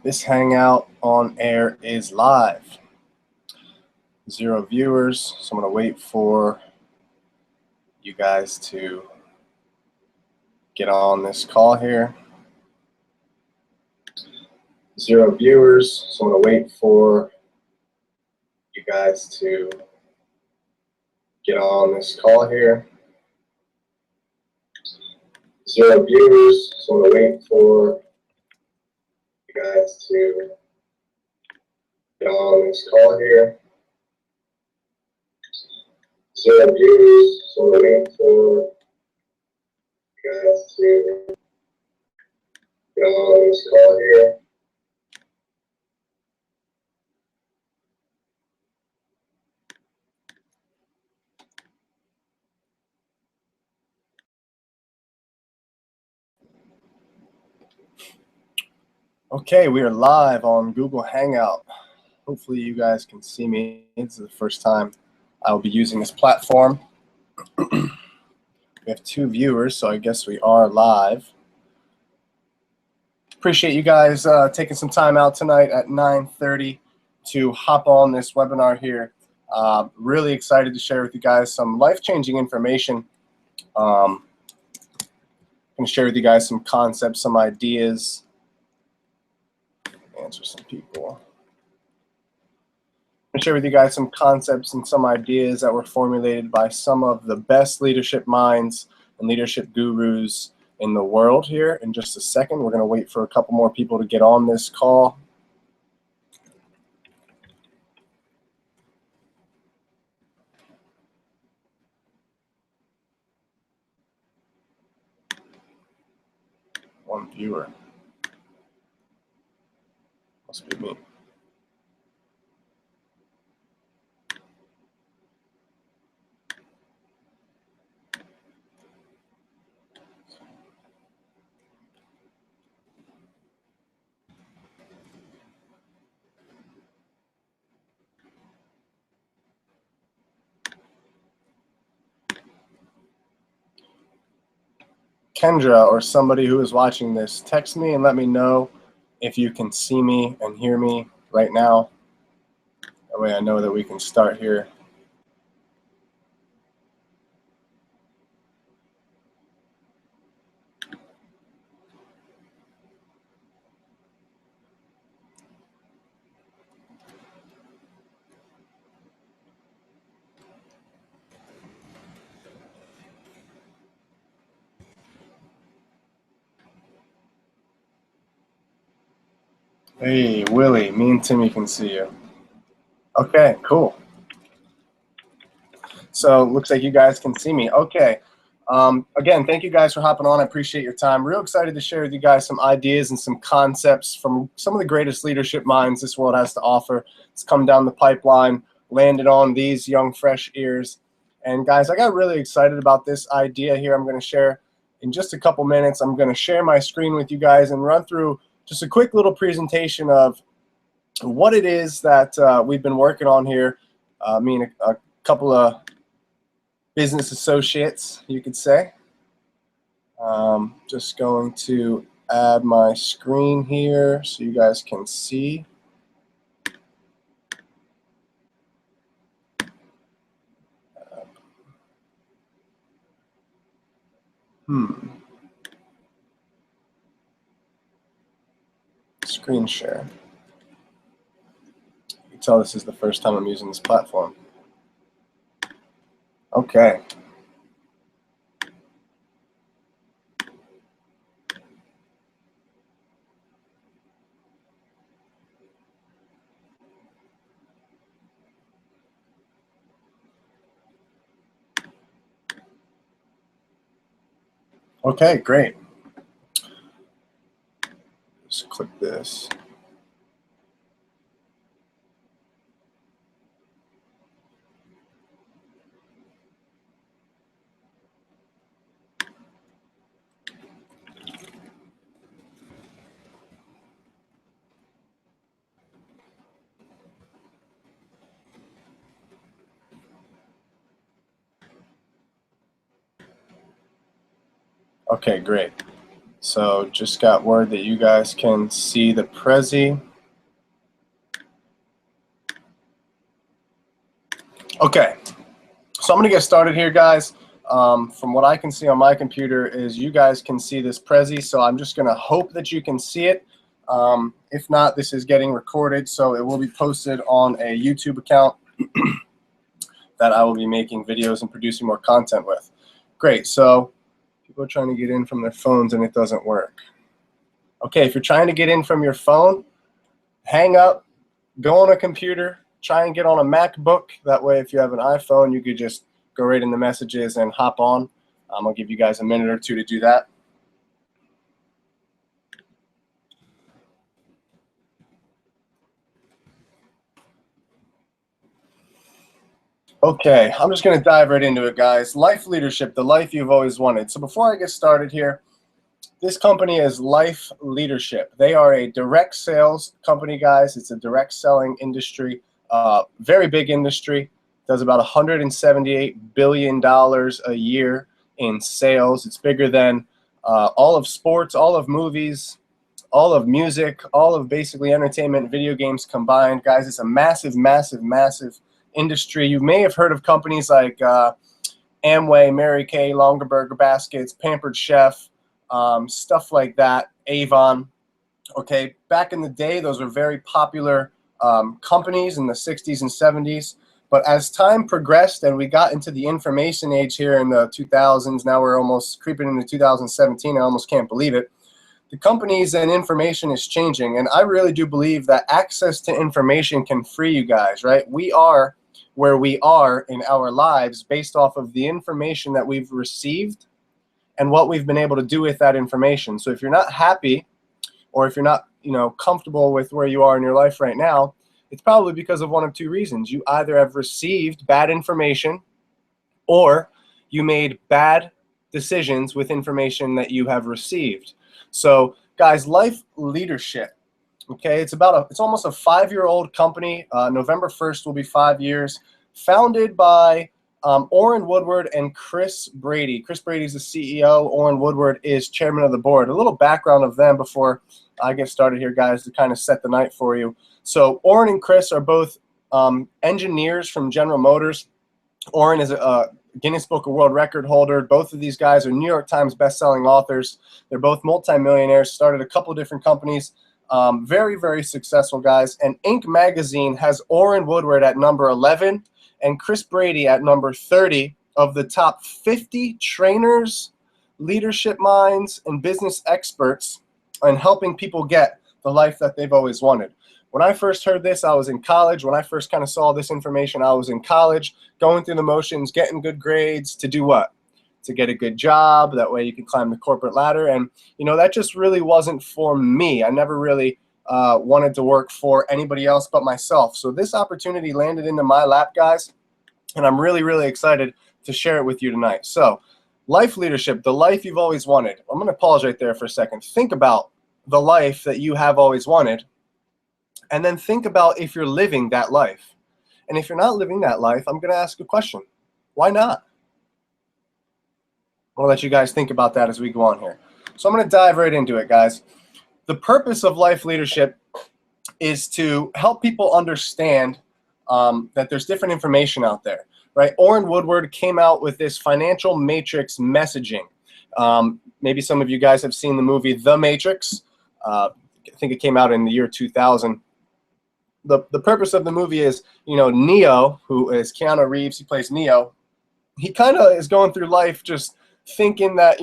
This Hangout on air is live. 0 viewers, so I'm going to wait for you guys to get on this call here. 0 viewers, so I'm going to wait for you guys to get on this call here. 0 viewers, so I'm going to wait for you guys to get on this call here. 0 viewers, so I'm going to wait for you guys to get on this call here. Okay, we are live on Google Hangout. Hopefully you guys can see me. This is the first time I'll be using this platform. We have 2 viewers, so I guess we are live. Appreciate you guys taking some time out tonight at 9:30 to hop on this webinar here. Really excited to share with you guys some life-changing information. I'm going to share with you guys some concepts, some ideas. Answer some people. I'm going to share with you guys some concepts and some ideas that were formulated by some of the best leadership minds and leadership gurus in the world here. In just a second, we're going to wait for a couple more people to get on this call. One viewer. Must be me. Kendra or somebody who is watching this, text me and let me know if you can see me and hear me right now. That way I know that we can start here. Hey, Willie, me and Timmy can see you. Okay, cool. So looks like you guys can see me. Okay. Again, thank you guys for hopping on. I appreciate your time. Real excited to share with you guys some ideas and some concepts from some of the greatest leadership minds this world has to offer. It's come down the pipeline, landed on these young, fresh ears. And guys, I got really excited about this idea here. I'm going to share in just a couple minutes. I'm going to share my screen with you guys and run through just a quick little presentation of what it is that we've been working on here. Me and a couple of business associates, you could say. Just going to add my screen here so you guys can see. Screen share. You can tell this is the first time I'm using this platform. Okay. Okay, great. Just click this. Okay, great. So just got word that you guys can see the Prezi. Okay, so I'm gonna get started here, guys. From what I can see on my computer is you guys can see this Prezi, so I'm just gonna hope that you can see it. If not, this is getting recorded, so it will be posted on a YouTube account that I will be making videos and producing more content with. Great, so people are trying to get in from their phones and it doesn't work. Okay, if you're trying to get in from your phone, hang up, go on a computer, try and get on a MacBook. That way, if you have an iPhone, you could just go right in the messages and hop on. I'll give you guys a minute or two to do that. Okay, I'm just going to dive right into it, guys. Life leadership, the life you've always wanted. So before I get started here, this company is Life Leadership. They are a direct sales company, guys. It's a direct selling industry, very big industry. Does about $178 billion a year in sales. It's bigger than all of sports, all of movies, all of music, all of basically entertainment, video games combined. Guys, it's a massive, massive, massive industry. You may have heard of companies like Amway, Mary Kay, Longaberger Baskets, Pampered Chef, stuff like that, Avon. Okay, back in the day, those were very popular companies in the 60s and 70s. But as time progressed and we got into the information age here in the 2000s, now we're almost creeping into 2017, I almost can't believe it. The companies and information is changing, and I really do believe that access to information can free you guys, right? We are where we are in our lives based off of the information that we've received and what we've been able to do with that information. So if you're not happy, or if you're not, comfortable with where you are in your life right now, it's probably because of one of two reasons. You either have received bad information, or you made bad decisions with information that you have received. So guys, Life Leadership, okay, it's almost a 5-year-old company. November 1st will be 5 years. Founded by Orrin Woodward and Chris Brady. Chris Brady is the CEO. Orrin Woodward is chairman of the board. A little background of them before I get started here, guys, to kind of set the night for you. So Orrin and Chris are both engineers from General Motors. Orrin is a Guinness Book of World Record holder. Both of these guys are New York Times best-selling authors. They're both multimillionaires, started a couple different companies. Very, very successful guys. And Inc. magazine has Orrin Woodward at number 11 and Chris Brady at number 30 of the top 50 trainers, leadership minds, and business experts in helping people get the life that they've always wanted. When I first heard this, I was in college. When I first kind of saw this information, I was in college, going through the motions, getting good grades to do what? To get a good job. That way you can climb the corporate ladder. And, that just really wasn't for me. I never really wanted to work for anybody else but myself. So this opportunity landed into my lap, guys, and I'm really, really excited to share it with you tonight. So Life Leadership, the life you've always wanted. I'm going to pause right there for a second. Think about the life that you have always wanted, and then think about if you're living that life. And if you're not living that life, I'm going to ask a question. Why not? I'll let you guys think about that as we go on here. So I'm going to dive right into it, guys. The purpose of Life Leadership is to help people understand that there's different information out there, right? Orrin Woodward came out with this financial matrix messaging. Maybe some of you guys have seen the movie The Matrix. I think it came out in the year 2000. The purpose of the movie is, Neo, who is Keanu Reeves, he plays Neo. He kind of is going through life just thinking that,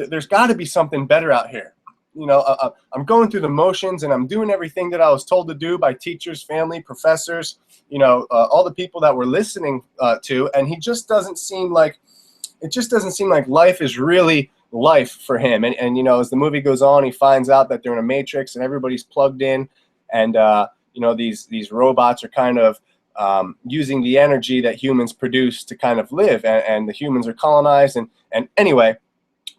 there's got to be something better out here. I'm going through the motions and I'm doing everything that I was told to do by teachers, family, professors, all the people that we're listening to, and it just doesn't seem like life is really life for him. And as the movie goes on, he finds out that they're in a matrix and everybody's plugged in, and these robots are kind of using the energy that humans produce to kind of live, and the humans are colonized. And anyway,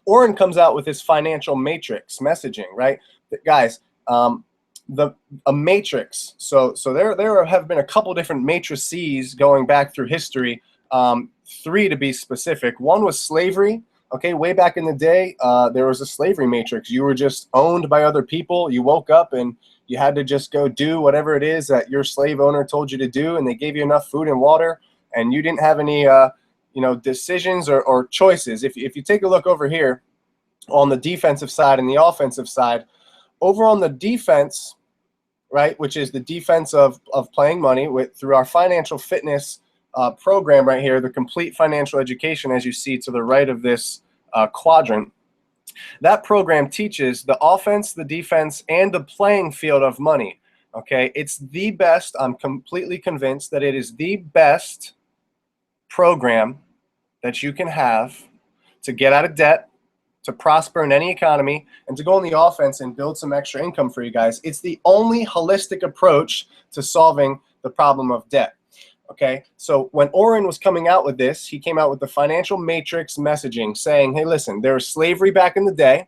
Orrin comes out with this financial matrix messaging, right? Guys, a matrix. So there have been a couple different matrices going back through history, 3 to be specific. One was slavery, Okay, way back in the day, there was a slavery matrix. You were just owned by other people. You woke up and you had to just go do whatever it is that your slave owner told you to do, and they gave you enough food and water, and you didn't have any decisions or choices. If you take a look over here on the defensive side and the offensive side, over on the defense, right, which is the defense of playing money through our financial fitness program right here, the complete financial education, as you see to the right of this quadrant. That program teaches the offense, the defense, and the playing field of money. Okay, it's the best. I'm completely convinced that it is the best program that you can have to get out of debt, to prosper in any economy, and to go on the offense and build some extra income for you guys. It's the only holistic approach to solving the problem of debt. Okay, so when Oren was coming out with this, he came out with the financial matrix messaging saying, hey, listen, there was slavery back in the day.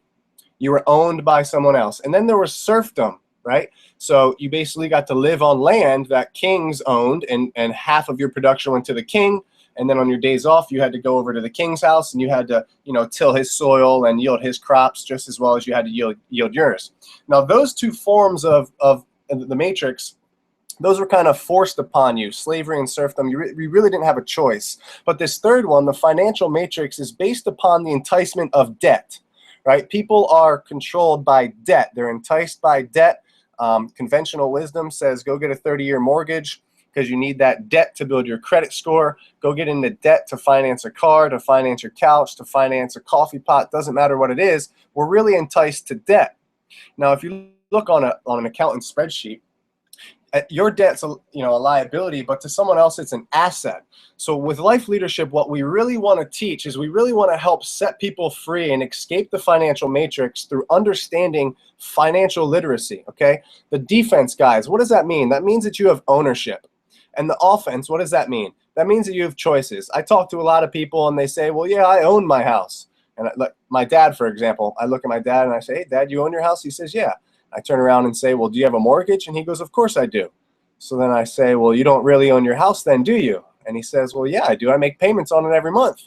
You were owned by someone else. And then there was serfdom, right? So you basically got to live on land that kings owned, and half of your production went to the king. And then on your days off, you had to go over to the king's house and you had to, till his soil and yield his crops just as well as you had to yield yours. Now, those two forms of the matrix, those were kind of forced upon you, slavery and serfdom. You really didn't have a choice. But this third one, the financial matrix, is based upon the enticement of debt, right? People are controlled by debt. They're enticed by debt. Conventional wisdom says go get a 30-year mortgage because you need that debt to build your credit score. Go get into debt to finance a car, to finance your couch, to finance a coffee pot. Doesn't matter what it is. We're really enticed to debt. Now, if you look on an accountant's spreadsheet, your debt's a liability, but to someone else it's an asset. So with life leadership, what we really want to teach is we really want to help set people free and escape the financial matrix through understanding financial literacy. Okay, the defense, guys, what does that mean? That means that you have ownership. And the offense, what does that mean? That means that you have choices. I talk to a lot of people and they say, well, yeah, I own my house. And like my dad, for example, I look at my dad and I say, hey, Dad, you own your house? He says, yeah. I turn around and say, well, do you have a mortgage? And he goes, of course I do. So then I say, well, you don't really own your house then, do you? And he says, well, yeah, I do. I make payments on it every month.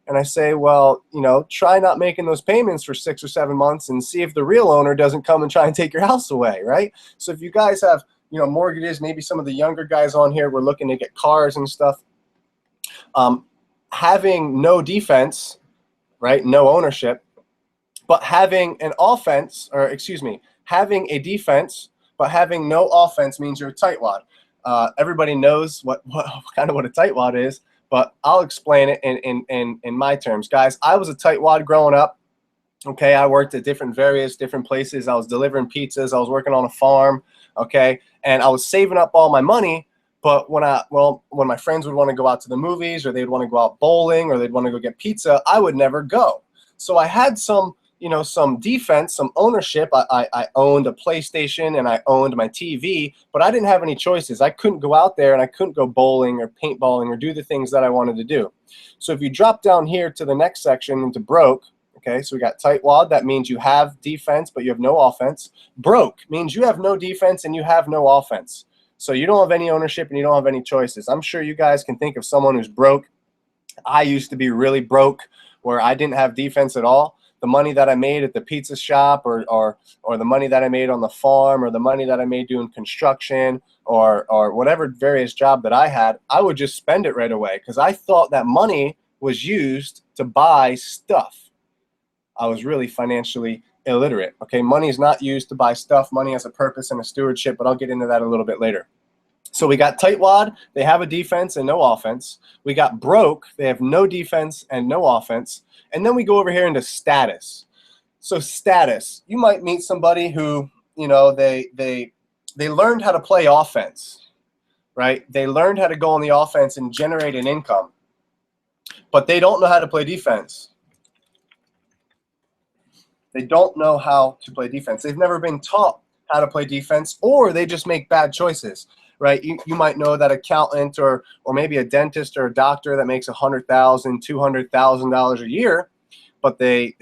And I say, well, try not making those payments for 6 or 7 months and see if the real owner doesn't come and try and take your house away, right? So if you guys have, mortgages, maybe some of the younger guys on here were looking to get cars and stuff. Having no defense, right, no ownership, but having an offense, or excuse me, having a defense, but having no offense means you're a tightwad. Everybody knows what a tightwad is, but I'll explain it in my terms. Guys, I was a tightwad growing up. Okay, I worked at various different places. I was delivering pizzas. I was working on a farm. Okay, and I was saving up all my money. But when my friends would want to go out to the movies, or they'd want to go out bowling, or they'd want to go get pizza, I would never go. So I had some defense, some ownership. I owned a PlayStation and I owned my TV, but I didn't have any choices. I couldn't go out there and I couldn't go bowling or paintballing or do the things that I wanted to do. So if you drop down here to the next section into broke, okay, so we got tightwad. That means you have defense, but you have no offense. Broke means you have no defense and you have no offense. So you don't have any ownership and you don't have any choices. I'm sure you guys can think of someone who's broke. I used to be really broke where I didn't have defense at all. The money that I made at the pizza shop or the money that I made on the farm or the money that I made doing construction or whatever various job that I had, I would just spend it right away because I thought that money was used to buy stuff. I was really financially illiterate. Okay, money is not used to buy stuff. Money has a purpose and a stewardship, but I'll get into that a little bit later. So we got tightwad, they have a defense and no offense. We got broke, they have no defense and no offense. And then we go over here into status. So status, you might meet somebody who, they learned how to play offense, right? They learned how to go on the offense and generate an income, but they don't know how to play defense. They don't know how to play defense. They've never been taught how to play defense, or they just make bad choices, right? You might know that accountant or maybe a dentist or a doctor that makes $100,000, $200,000 a year, but they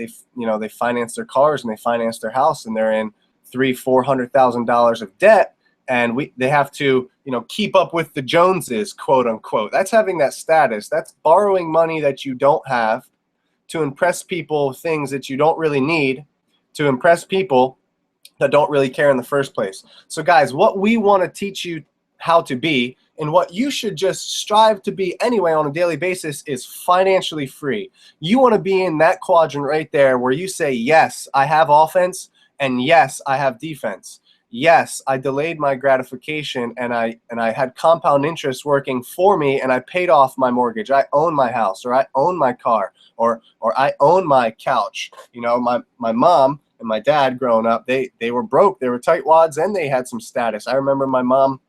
finance their cars and they finance their house and they're in $300,000-$400,000 of debt, and they have to keep up with the Joneses, quote unquote. That's having that status. That's borrowing money that you don't have to impress people with things that you don't really need, to impress people that don't really care in the first place. So guys, what we want to teach you how to be, and what you should just strive to be anyway on a daily basis, is financially free. You want to be in that quadrant right there where you say, yes, I have offense, and yes, I have defense. Yes, I delayed my gratification, and I had compound interest working for me, and I paid off my mortgage. I own my house, or I own my car, or I own my couch. You know, my mom and my dad growing up, they were broke. They were tightwads, and they had some status. I remember my mom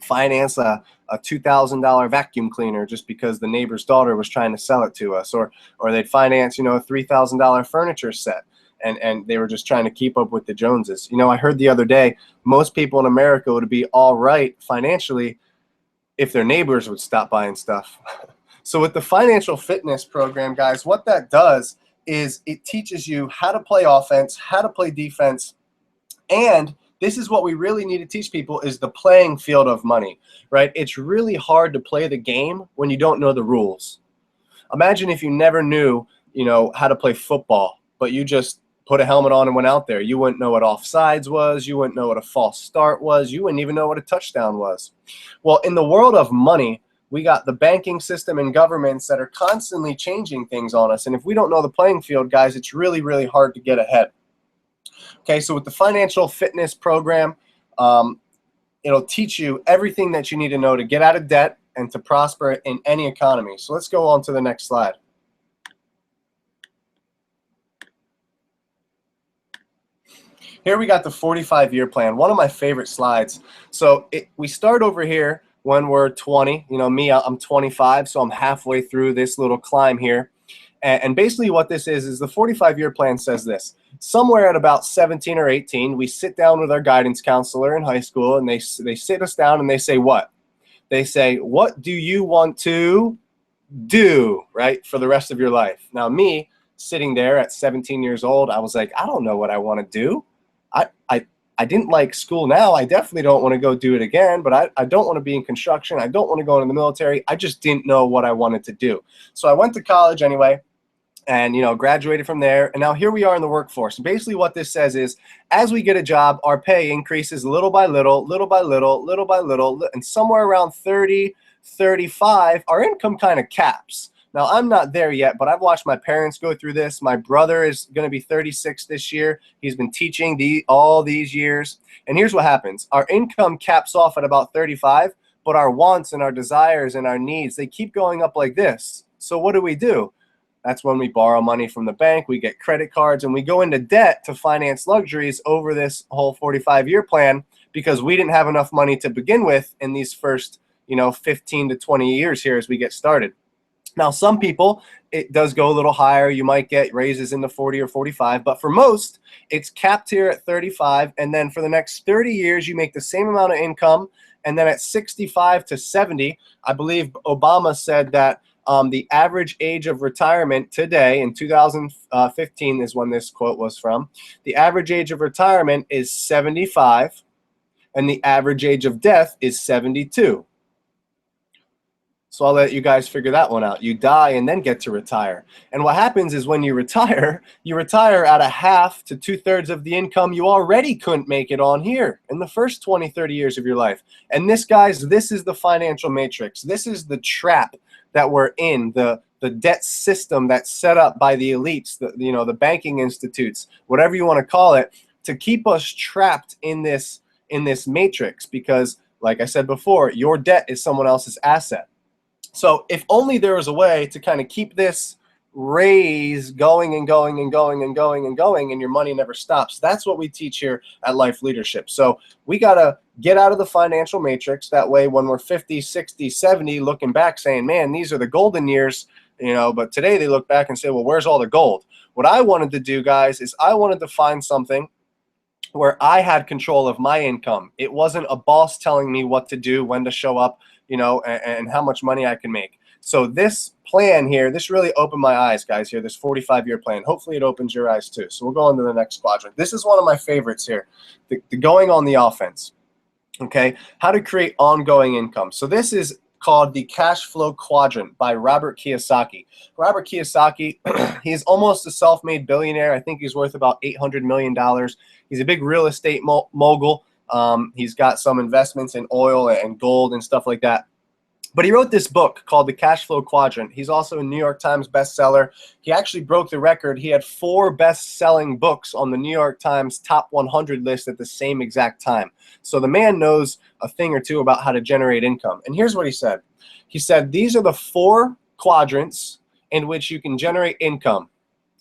finance a $2,000 vacuum cleaner just because the neighbor's daughter was trying to sell it to us, or they'd finance, you know, a $3,000 furniture set, and they were just trying to keep up with the Joneses. You know, I heard the other day, most people in America would be all right financially if their neighbors would stop buying stuff. So with the financial fitness program, guys, what that does is it teaches you how to play offense, how to play defense, and this is what we really need to teach people, is the playing field of money, right? It's really hard to play the game when you don't know the rules. Imagine if you never knew, you know, how to play football, but you just put a helmet on and went out there. You wouldn't know what offsides was. You wouldn't know what a false start was. You wouldn't even know what a touchdown was. Well, in the world of money, we got the banking system and governments that are constantly changing things on us. And if we don't know the playing field, guys, it's really, really hard to get ahead. Okay, so with the financial fitness program, it'll teach you everything that you need to know to get out of debt and to prosper in any economy. So let's go on to the next slide. Here we got the 45-year plan, one of my favorite slides. So we start over here when we're 20. You know, me, I'm 25, so I'm halfway through this little climb here. And basically what this is the 45-year plan says this. Somewhere at about 17 or 18, we sit down with our guidance counselor in high school, and they sit us down and they say what? They say, what do you want to do, right, for the rest of your life? Now me, sitting there at 17 years old, I was like, I don't know what I want to do. I didn't like school now. I definitely don't want to go do it again, but I don't want to be in construction. I don't want to go into the military. I just didn't know what I wanted to do. So I went to college anyway, and, you know, graduated from there. And now here we are in the workforce. Basically what this says is, as we get a job, our pay increases little by little, little by little, little by little, and somewhere around 30, 35, our income kind of caps. Now, I'm not there yet, but I've watched my parents go through this. My brother is going to be 36 this year. He's been teaching all these years. And here's what happens. Our income caps off at about 35, but our wants and our desires and our needs, they keep going up like this. So what do? That's when we borrow money from the bank, we get credit cards, and we go into debt to finance luxuries over this whole 45-year plan, because we didn't have enough money to begin with in these first, you know, 15 to 20 years here as we get started. Now, some people, it does go a little higher. You might get raises in the 40 or 45, but for most, it's capped here at 35, and then for the next 30 years, you make the same amount of income, and then at 65 to 70, I believe Obama said that the average age of retirement today, in 2015 is when this quote was from, the average age of retirement is 75, and the average age of death is 72. So I'll let you guys figure that one out. You die and then get to retire. And what happens is when you retire at a half to 2/3 of the income you already couldn't make it on here in the first 20, 30 years of your life. And this, guys, this is the financial matrix. This is the trap that we're in, the debt system that's set up by the elites, the banking institutes, whatever you want to call it, to keep us trapped in this matrix, because, like I said before, your debt is someone else's asset. So if only there was a way to kind of keep this raise going and going and going and going and going, and your money never stops. That's what we teach here at Life Leadership. So we got to get out of the financial matrix. That way, when we're 50, 60, 70, looking back saying, man, these are the golden years, you know, but today they look back and say, well, where's all the gold? What I wanted to do, guys, is I wanted to find something where I had control of my income. It wasn't a boss telling me what to do, when to show up, you know, and how much money I can make. So this plan here, this really opened my eyes, guys, here, this 45-year plan. Hopefully it opens your eyes too. So we'll go on to the next quadrant. This is one of my favorites here, the going on the offense, okay? How to create ongoing income. So this is called The Cash Flow Quadrant by Robert Kiyosaki. Robert Kiyosaki, he's almost a self-made billionaire. I think he's worth about $800 million. He's a big real estate mogul. He's got some investments in oil and gold and stuff like that. But he wrote this book called The Cash Flow Quadrant. He's also a New York Times bestseller. He actually broke the record. He had 4 best-selling books on the New York Times top 100 list at the same exact time. So the man knows a thing or two about how to generate income. And here's what he said. He said, these are the 4 quadrants in which you can generate income,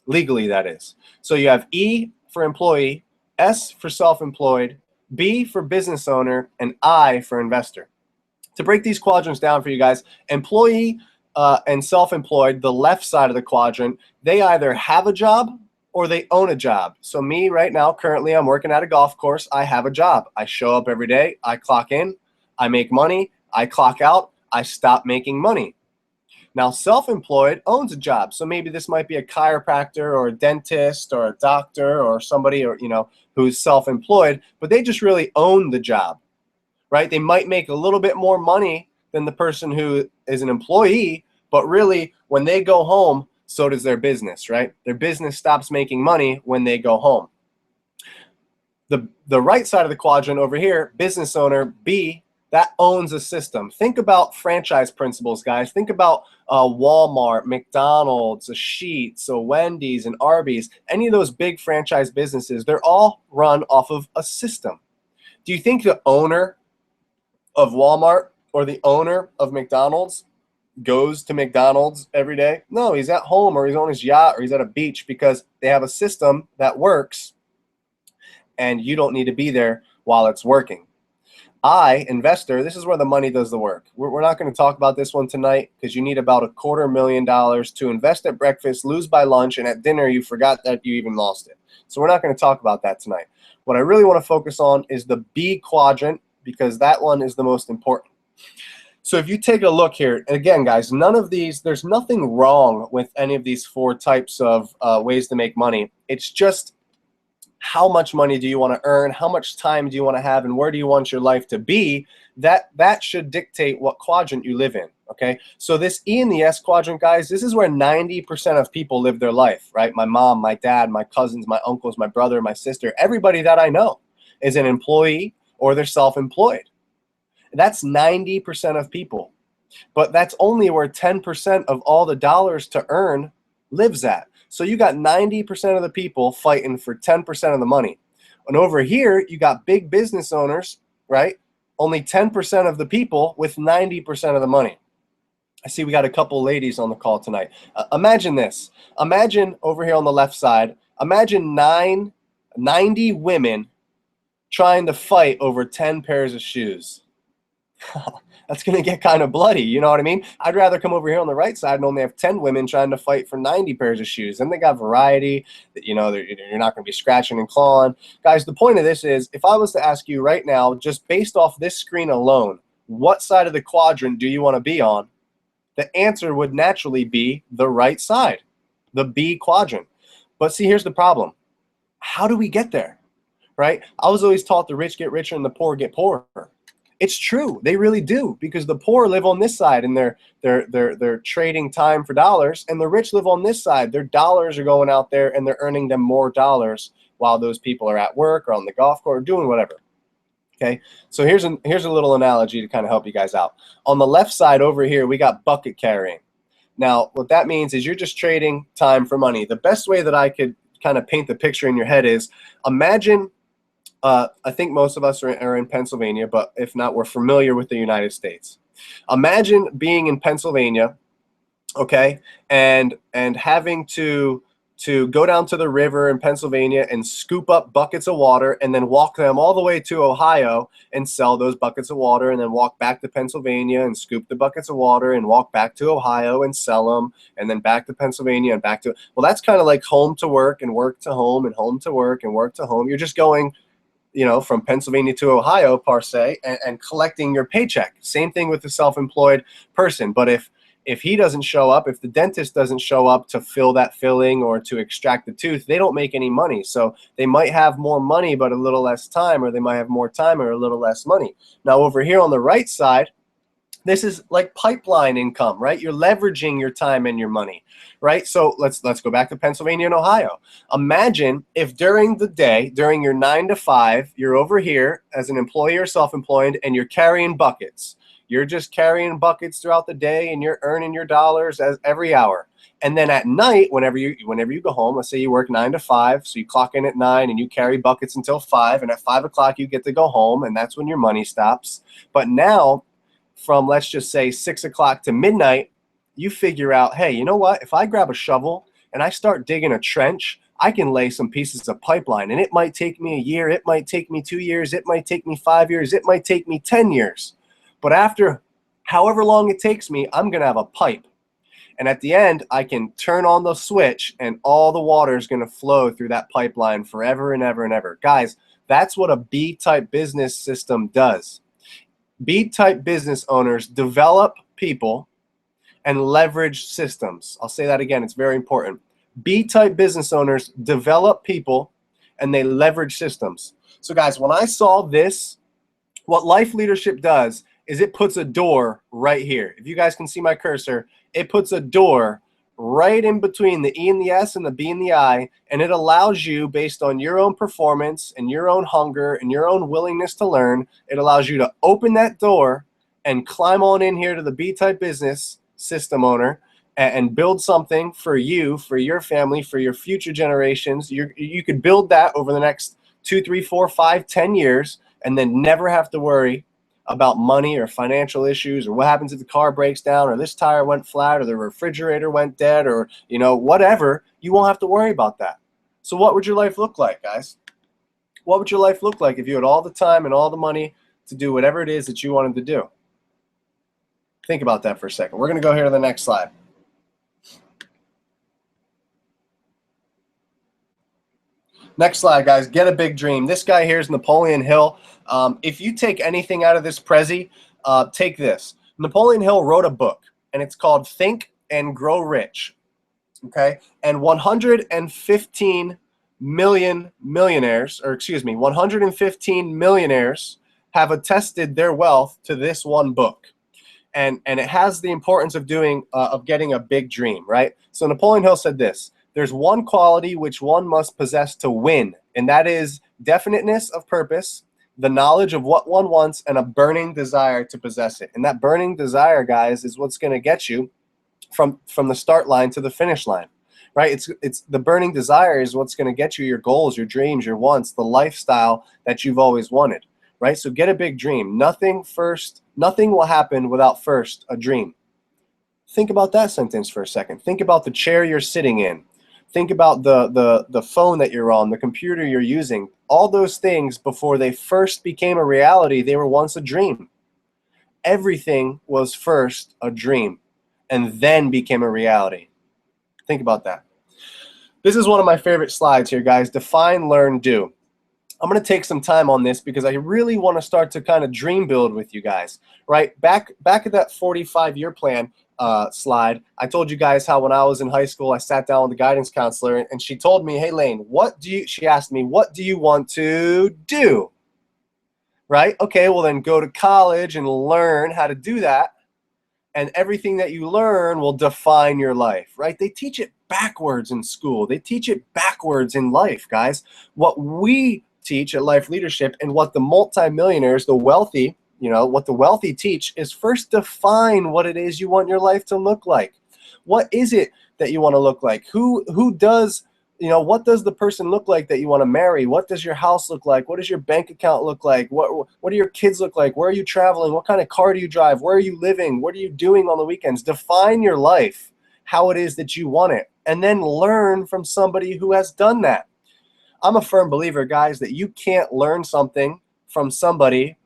legally that is. So you have E for employee, S for self-employed, B for business owner, and I for investor. To break these quadrants down for you guys, employee and self-employed, the left side of the quadrant, they either have a job or they own a job. So me right now, currently I'm working at a golf course. I have a job. I show up every day. I clock in. I make money. I clock out. I stop making money. Now self-employed owns a job. So maybe this might be a chiropractor or a dentist or a doctor or somebody who's self-employed, but they just really own the job. Right? They might make a little bit more money than the person who is an employee, but really when they go home, so does their business, right? Their business stops making money when they go home. The right side of the quadrant over here, business owner, B, that owns a system. Think about franchise principles, guys. Think about Walmart, McDonald's, a Sheetz, a Wendy's, and Arby's. Any of those big franchise businesses, they're all run off of a system. Do you think the owner of Walmart or the owner of McDonald's goes to McDonald's every day? No, he's at home or he's on his yacht or he's at a beach because they have a system that works and you don't need to be there while it's working. I, investor, this is where the money does the work. We're not going to talk about this one tonight because you need about $250,000 to invest at breakfast, lose by lunch, and at dinner you forgot that you even lost it. So we're not going to talk about that tonight. What I really want to focus on is the B quadrant, because that one is the most important. So if you take a look here, and again, guys, none of these, there's nothing wrong with any of these 4 types of ways to make money. It's just how much money do you want to earn, how much time do you want to have, and where do you want your life to be? That should dictate what quadrant you live in, okay? So this E and the S quadrant, guys, this is where 90% of people live their life, right? My mom, my dad, my cousins, my uncles, my brother, my sister, everybody that I know is an employee or they're self-employed. That's 90% of people. But that's only where 10% of all the dollars to earn lives at. So you got 90% of the people fighting for 10% of the money. And over here, you got big business owners, right? Only 10% of the people with 90% of the money. I see we got a couple ladies on the call tonight. Imagine this. Imagine over here on the left side, imagine 90 women trying to fight over 10 pairs of shoes. That's going to get kind of bloody, you know what I mean? I'd rather come over here on the right side and only have 10 women trying to fight for 90 pairs of shoes. And they got variety, you're not going to be scratching and clawing. Guys, the point of this is, if I was to ask you right now, just based off this screen alone, what side of the quadrant do you want to be on? The answer would naturally be the right side, the B quadrant. But see, here's the problem. How do we get there? Right? I was always taught the rich get richer and the poor get poorer. It's true. They really do, because the poor live on this side and they're trading time for dollars, and the rich live on this side. Their dollars are going out there and they're earning them more dollars while those people are at work or on the golf course or doing whatever. Okay, so here's a little analogy to kind of help you guys out. On the left side over here, we got bucket carrying. Now, what that means is you're just trading time for money. The best way that I could kind of paint the picture in your head is, imagine, I think most of us are in Pennsylvania, but if not, we're familiar with the United States. Imagine being in Pennsylvania, okay, and having to go down to the river in Pennsylvania and scoop up buckets of water and then walk them all the way to Ohio and sell those buckets of water, and then walk back to Pennsylvania and scoop the buckets of water and walk back to Ohio and sell them, and then back to Pennsylvania and back to, well, that's kind of like home to work and work to home and home to work and work to home. You're just going, from Pennsylvania to Ohio, per se, and collecting your paycheck. Same thing with the self-employed person. But if he doesn't show up, if the dentist doesn't show up to fill that filling or to extract the tooth, they don't make any money. So they might have more money but a little less time, or they might have more time or a little less money. Now over here on the right side, This is like pipeline income, right? You're leveraging your time and your money, right? So let's go back to Pennsylvania and Ohio. Imagine if during the day, during your 9 to 5, you're over here as an employee or self-employed and you're carrying buckets. You're just carrying buckets throughout the day and you're earning your dollars as every hour. And then at night, whenever you go home, let's say you work 9 to 5, so you clock in at 9 and you carry buckets until 5, and at 5 o'clock you get to go home, and that's when your money stops. But now, from let's just say 6 o'clock to midnight, you figure out, hey, you know what? If I grab a shovel and I start digging a trench, I can lay some pieces of pipeline, and it might take me a year, it might take me 2 years, it might take me 5 years, it might take me 10 years. But after however long it takes me, I'm going to have a pipe. And at the end, I can turn on the switch and all the water is going to flow through that pipeline forever and ever and ever. Guys, that's what a B-type business system does. B-type business owners develop people and leverage systems. I'll say that again. It's very important. B-type business owners develop people and they leverage systems. So guys, when I saw this, what Life Leadership does is it puts a door right here. If you guys can see my cursor, it puts a door right in between the E and the S and the B and the I, and it allows you, based on your own performance and your own hunger and your own willingness to learn, it allows you to open that door and climb on in here to the B-type business system owner and build something for you, for your family, for your future generations. You could build that over the next 2, 3, 4, 5, 10 years and then never have to worry about money or financial issues or what happens if the car breaks down or this tire went flat or the refrigerator went dead or, you know, whatever. You won't have to worry about that. So what would your life look like, guys? What would your life look like if you had all the time and all the money to do whatever it is that you wanted to do? Think about that for a second. We're going to go here to the next slide. Next slide, guys. Get a big dream. This guy here is Napoleon Hill. If you take anything out of this Prezi, take this. Napoleon Hill wrote a book, and it's called Think and Grow Rich. Okay? And 115 million millionaires, or excuse me, 115 millionaires have attested their wealth to this one book. And it has the importance of getting a big dream, right? So Napoleon Hill said this: there's one quality which one must possess to win, and that is definiteness of purpose, the knowledge of what one wants, and a burning desire to possess it. And that burning desire, guys, is what's going to get you from the start line to the finish line, right? It's the burning desire is what's going to get you your goals, your dreams, your wants, the lifestyle that you've always wanted, right? So get a big dream. Nothing will happen without first a dream. Think about that sentence for a second. Think about the chair you're sitting in. Think about the phone that you're on, the computer you're using. All those things, before they first became a reality, they were once a dream. Everything was first a dream and then became a reality. Think about that. This is one of my favorite slides here, guys. Define, learn, do. I'm going to take some time on this because I really want to start to kind of dream build with you guys, right? Back at that 45-year plan slide, I told you guys how when I was in high school, I sat down with the guidance counselor and she told me, hey, Lane, she asked me, what do you want to do? Right? Okay, well then go to college and learn how to do that. And everything that you learn will define your life, right? They teach it backwards in school. They teach it backwards in life, guys. What we teach at Life Leadership and what the multimillionaires, the wealthy, what the wealthy teach is first define what it is you want your life to look like. What is it that you want to look like? Who does, what does the person look like that you want to marry? What does your house look like? What does your bank account look like? What do your kids look like? Where are you traveling? What kind of car do you drive? Where are you living? What are you doing on the weekends? Define your life, how it is that you want it, and then learn from somebody who has done that. I'm a firm believer, guys, that you can't learn something from somebody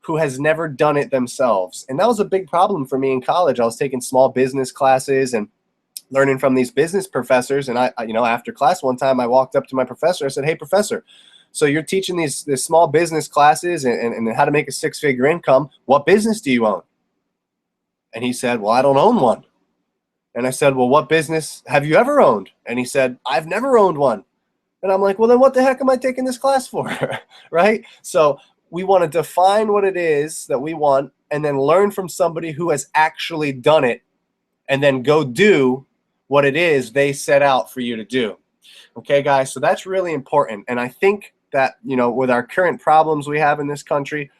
who has never done it themselves. And that was a big problem for me in college. I was taking small business classes and learning from these business professors. And I after class one time, I walked up to my professor. I said, hey, professor, so you're teaching these small business classes and how to make a six-figure income. What business do you own? And he said, well, I don't own one. And I said, well, what business have you ever owned? And he said, I've never owned one. And I'm like, well, then what the heck am I taking this class for? Right? So we want to define what it is that we want and then learn from somebody who has actually done it, and then go do what it is they set out for you to do. Okay, guys, so that's really important. And I think that, with our current problems we have in this country,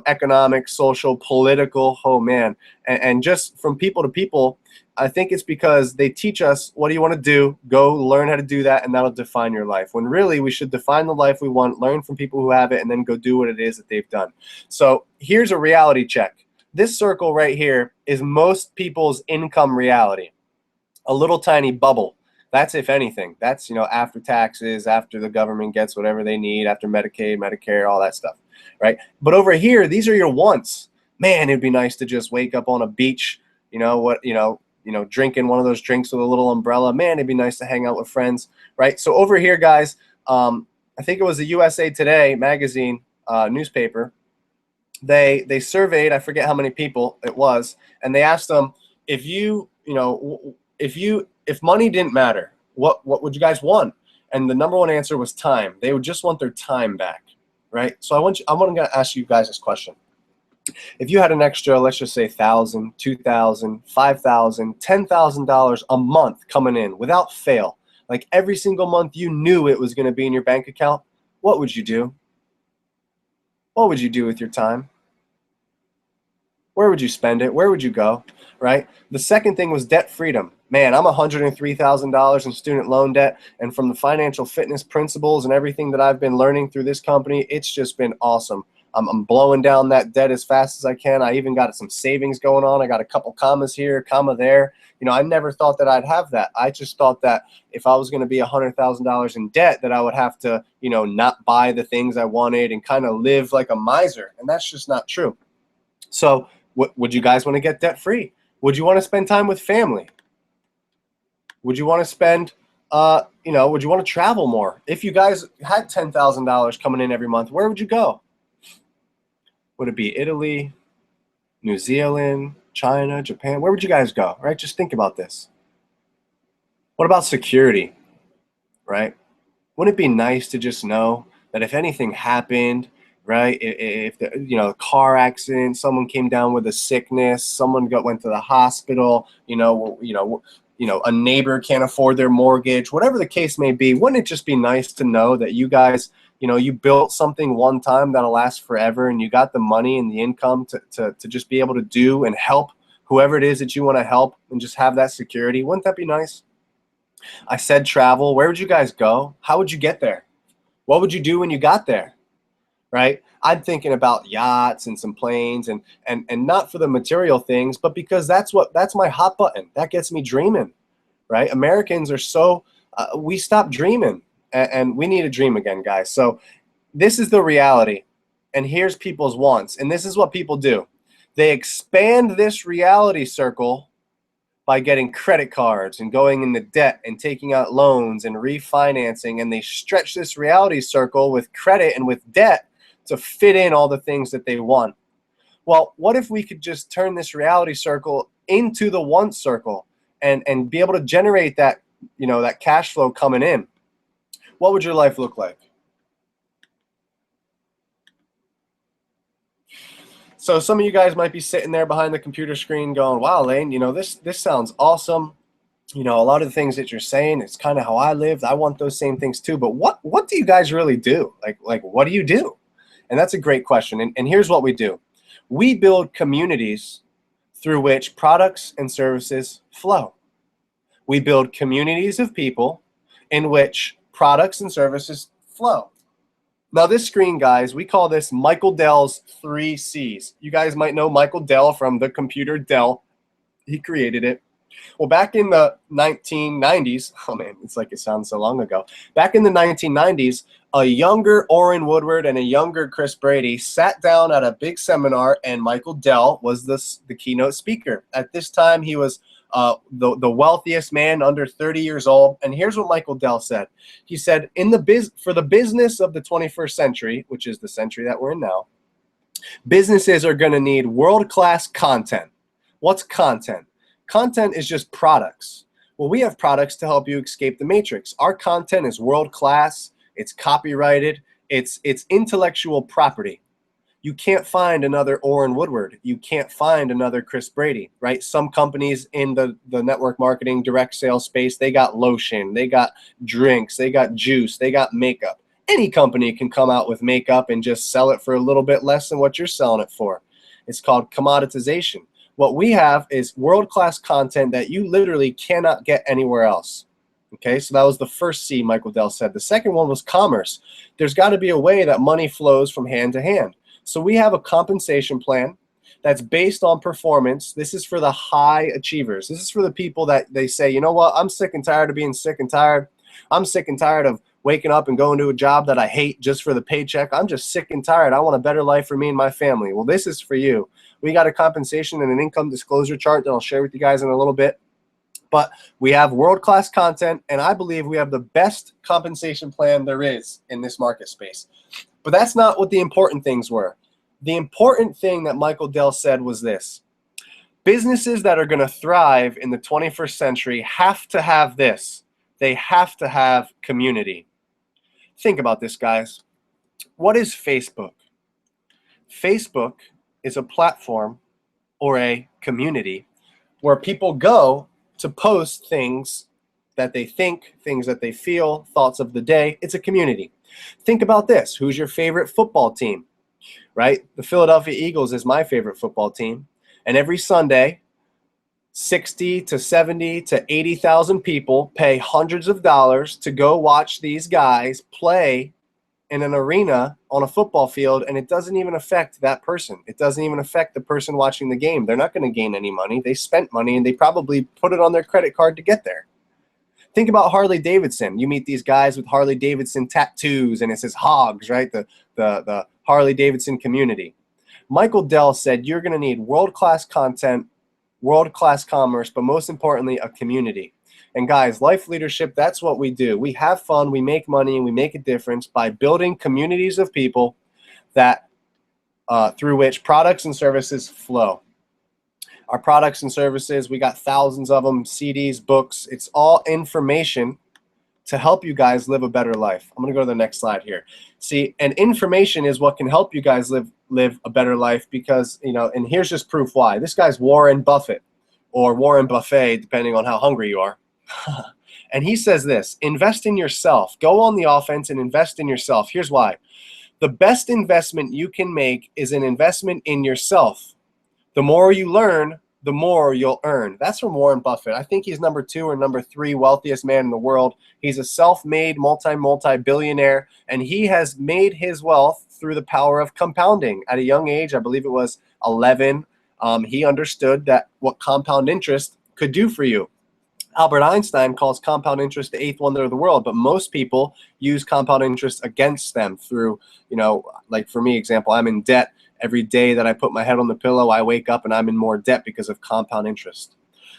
economic, social, political, oh man, and just from people to people, I think it's because they teach us, what do you want to do? Go learn how to do that, and that'll define your life. When really we should define the life we want, learn from people who have it, and then go do what it is that they've done. So here's a reality check. This circle right here is most people's income reality. A little tiny bubble. That's, if anything, that's, after taxes, after the government gets whatever they need, after Medicaid, Medicare, all that stuff, right? But over here, these are your wants. Man, it'd be nice to just wake up on a beach, drinking one of those drinks with a little umbrella. Man, it'd be nice to hang out with friends, right? So over here, guys, I think it was the USA Today magazine newspaper. They surveyed, I forget how many people it was, and they asked them, if money didn't matter, what would you guys want? And the number one answer was time. They would just want their time back, right? So I want to ask you guys this question. If you had an extra, let's just say $1,000, $2,000, $5,000, $10,000 a month coming in without fail, like every single month you knew it was going to be in your bank account, what would you do? What would you do with your time? Where would you spend it? Where would you go, right? The second thing was debt freedom. Man, I'm $103,000 in student loan debt, and from the financial fitness principles and everything that I've been learning through this company, it's just been awesome. I'm blowing down that debt as fast as I can. I even got some savings going on. I got a couple commas here, comma there. I never thought that I'd have that. I just thought that if I was going to be $100,000 in debt, that I would have to, not buy the things I wanted and kind of live like a miser. And that's just not true. So would you guys want to get debt free? Would you want to spend time with family? Would you want to spend, would you want to travel more? If you guys had $10,000 coming in every month, where would you go? Would it be Italy, New Zealand, China, Japan? Where would you guys go, right? Just think about this. What about security, right? Wouldn't it be nice to just know that if anything happened, right? If the car accident, someone came down with a sickness, someone went to the hospital, a neighbor can't afford their mortgage, whatever the case may be, wouldn't it just be nice to know that you guys, you built something one time that'll last forever, and you got the money and the income to just be able to do and help whoever it is that you want to help, and just have that security? Wouldn't that be nice? I said travel. Where would you guys go? How would you get there? What would you do when you got there? Right? I'm thinking about yachts and some planes, and not for the material things, but because that's my hot button. That gets me dreaming, right? Americans are so, we stopped dreaming, and we need to dream again, guys. So this is the reality, and here's people's wants, and this is what people do. They expand this reality circle by getting credit cards and going into debt and taking out loans and refinancing, and they stretch this reality circle with credit and with debt to fit in all the things that they want. Well, what if we could just turn this reality circle into the want circle and be able to generate that, that cash flow coming in? What would your life look like? So some of you guys might be sitting there behind the computer screen going, wow, Lane, this sounds awesome. A lot of the things that you're saying, it's kind of how I lived. I want those same things too. But what do you guys really do? Like what do you do? And that's a great question. And here's what we do. We build communities through which products and services flow. We build communities of people in which products and services flow. Now this screen, guys, we call this Michael Dell's 3 C's. You guys might know Michael Dell from the computer Dell. He created it. Well, back in the 1990s, oh man, it's like it sounds so long ago. Back in the 1990s, a younger Orrin Woodward and a younger Chris Brady sat down at a big seminar, and Michael Dell was the keynote speaker. At this time, he was the wealthiest man under 30 years old. And here's what Michael Dell said. He said, for the business of the 21st century, which is the century that we're in now, businesses are going to need world-class content. What's content? Content is just products. Well, we have products to help you escape the matrix. Our content is world-class. It's copyrighted. It's intellectual property. You can't find another Orrin Woodward. You can't find another Chris Brady, right? Some companies in the network marketing, direct sales space, they got lotion, they got drinks, they got juice, they got makeup. Any company can come out with makeup and just sell it for a little bit less than what you're selling it for. It's called commoditization. What we have is world-class content that you literally cannot get anywhere else. Okay, so that was the first C Michael Dell said. The second one was commerce. There's got to be a way that money flows from hand to hand. So we have a compensation plan that's based on performance. This is for the high achievers. This is for the people that they say, you know what, I'm sick and tired of being sick and tired. I'm sick and tired of waking up and going to a job that I hate just for the paycheck. I'm just sick and tired. I want a better life for me and my family. Well, this is for you. We got a compensation and an income disclosure chart that I'll share with you guys in a little bit. But we have world-class content, and I believe we have the best compensation plan there is in this market space. But that's not what the important things were. The important thing that Michael Dell said was this. Businesses that are going to thrive in the 21st century have to have this. They have to have community. Think about this, guys. What is Facebook? Facebook is a platform or a community where people go to post things that they think, things that they feel, thoughts of the day. It's a community. Think about this. Who's your favorite football team? Right? The Philadelphia Eagles is my favorite football team. And every Sunday, 60 to 70 to 80,000 people pay hundreds of dollars to go watch these guys play in an arena on a football field, and it doesn't even affect that person. It doesn't even affect the person watching the game. They're not going to gain any money. They spent money, and they probably put it on their credit card to get there. Think about Harley Davidson. You meet these guys with Harley Davidson tattoos, and it says Hogs, right? The Harley Davidson community. Michael Dell said you're going to need world-class content, world-class commerce, but most importantly, a community. And guys, life leadership, that's what we do. We have fun, we make money, and we make a difference by building communities of people that through which products and services flow. Our products and services, we got thousands of them, CDs, books. It's all information to help you guys live a better life. I'm going to go to the next slide here. See, and information is what can help you guys live a better life because, you know, and here's just proof why. This guy's Warren Buffett or Warren Buffet, depending on how hungry you are. And he says this, invest in yourself. Go on the offense and invest in yourself. Here's why. The best investment you can make is an investment in yourself. The more you learn, the more you'll earn. That's from Warren Buffett. I think he's number 2 or number 3 wealthiest man in the world. He's a self-made multi-billionaire, and he has made his wealth through the power of compounding. At a young age, I believe it was 11, he understood that what compound interest could do for you. Albert Einstein calls compound interest the 8th wonder of the world, but most people use compound interest against them through, you know, like for me, example, I'm in debt. Every day that I put my head on the pillow, I wake up and I'm in more debt because of compound interest.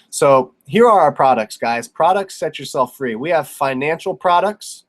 So here are our products, guys. Products set yourself free. We have financial products,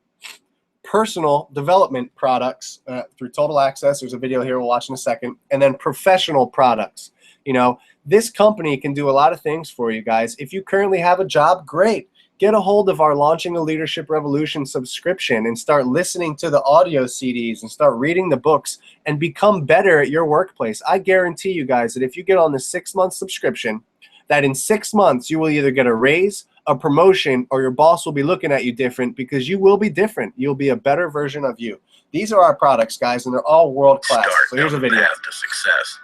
personal development products through Total Access. There's a video here we'll watch in a second. And then professional products. You know, this company can do a lot of things for you guys. If you currently have a job, great. Get a hold of our Launching a Leadership Revolution subscription and start listening to the audio CDs and start reading the books and become better at your workplace. I guarantee you guys that if you get on the 6-month subscription, that in 6 months you will either get a raise, a promotion, or your boss will be looking at you different because you will be different. You'll be a better version of you. These are our products, guys, and they're all world-class. So here's a video. Path to success,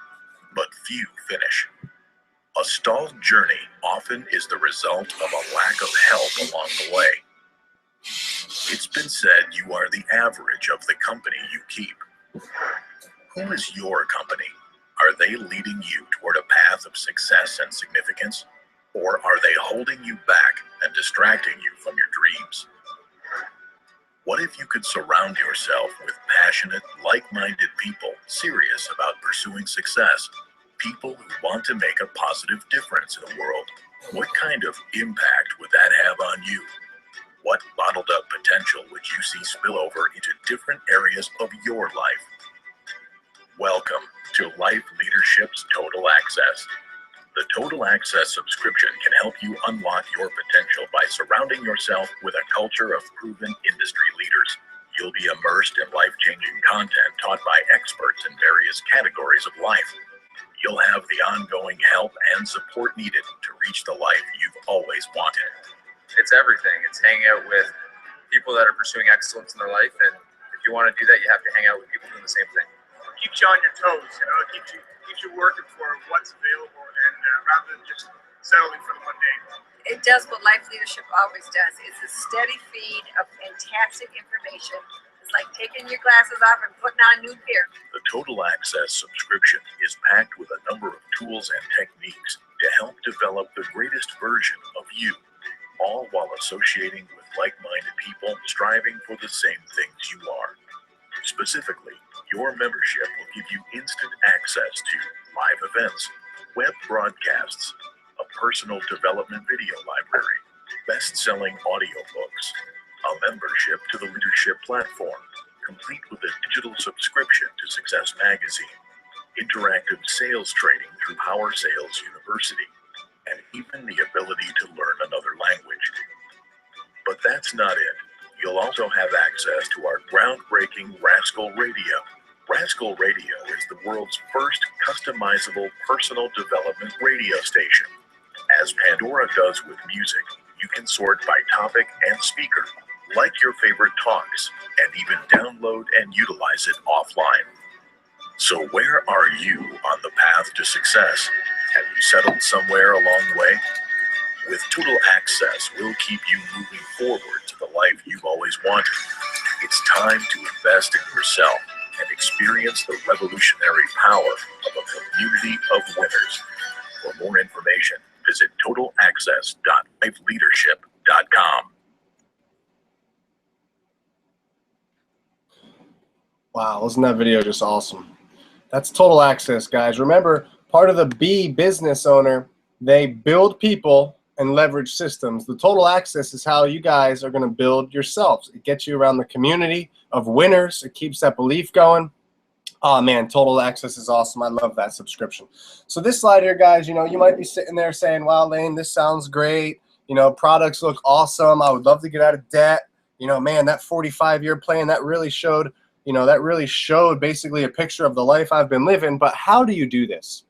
but few finish. A stalled journey often is the result of a lack of help along the way. It's been said you are the average of the company you keep. Who is your company? Are they leading you toward a path of success and significance? Or are they holding you back and distracting you from your dreams? What if you could surround yourself with passionate, like-minded people serious about pursuing success? People who want to make a positive difference in the world. What kind of impact would that have on you? What bottled up potential would you see spill over into different areas of your life? Welcome to Life Leadership's Total Access. The Total Access subscription can help you unlock your potential by surrounding yourself with a culture of proven industry leaders. You'll be immersed in life-changing content taught by experts in various categories of life. You'll have the ongoing help and support needed to reach the life you've always wanted. It's everything. It's hanging out with people that are pursuing excellence in their life, and if you want to do that, you have to hang out with people doing the same thing. Keeps you on your toes, it keeps you working for what's available, and rather than just settling for the mundane. It does what Life Leadership always does. It's a steady feed of fantastic information. It's like taking your glasses off and putting on new pair. The Total Access subscription is packed with a number of tools and techniques to help develop the greatest version of you, all while associating with like-minded people striving for the same things you are. Specifically, your membership will give you instant access to live events, web broadcasts, a personal development video library, best-selling audiobooks, a membership to the Leadership Platform, complete with a digital subscription to Success Magazine, interactive sales training through Power Sales University, and even the ability to learn another language. But that's not it. You'll also have access to our groundbreaking Rascal Radio. Rascal Radio is the world's first customizable personal development radio station. As Pandora does with music, you can sort by topic and speaker, like your favorite talks, and even download and utilize it offline. So where are you on the path to success? Have you settled somewhere along the way? With Total Access, we'll keep you moving forward to the life you've always wanted. It's time to invest in yourself and experience the revolutionary power of a community of winners. For more information, visit totalaccess.lifeleadership.com. Wow, wasn't that video just awesome? That's Total Access, guys. Remember, part of the B business owner, they build people and leverage systems. The Total Access is how you guys are going to build yourselves. It gets you around the community of winners. It keeps that belief going. Oh man, Total Access is awesome. I love that subscription. So this slide here, guys, you might be sitting there saying, wow, Lane, this sounds great. Products look awesome. I would love to get out of debt. Man, that 45-year plan, that really showed basically a picture of the life I've been living. But how do you do this?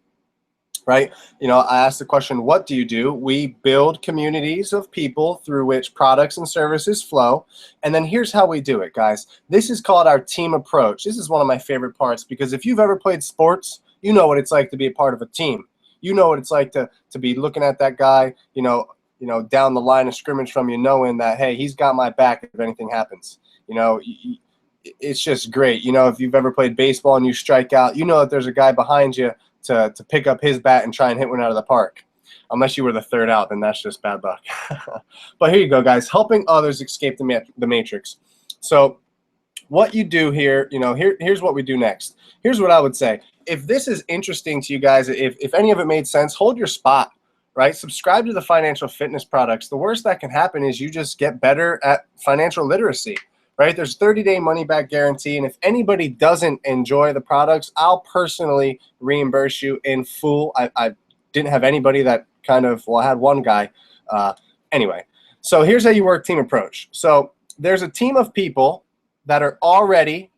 Right? I asked the question, what do you do? We build communities of people through which products and services flow. And then here's how we do it, guys. This is called our team approach. This is one of my favorite parts because if you've ever played sports, you know what it's like to be a part of a team. You know what it's like to be looking at that guy, down the line of scrimmage from you, knowing that, hey, he's got my back if anything happens. It's just great. If you've ever played baseball and you strike out, you know that there's a guy behind you to pick up his bat and try and hit one out of the park. Unless you were the third out, then that's just bad luck. But here you go, guys. Helping others escape the matrix. So what you do here, here's what we do next. Here's what I would say. If this is interesting to you guys, if any of it made sense, hold your spot, right? Subscribe to the financial fitness products. The worst that can happen is you just get better at financial literacy. Right? There's 30-day money-back guarantee, and if anybody doesn't enjoy the products, I'll personally reimburse you in full. I didn't have anybody that I had one guy. Anyway, so here's how you work team approach. So there's a team of people that are already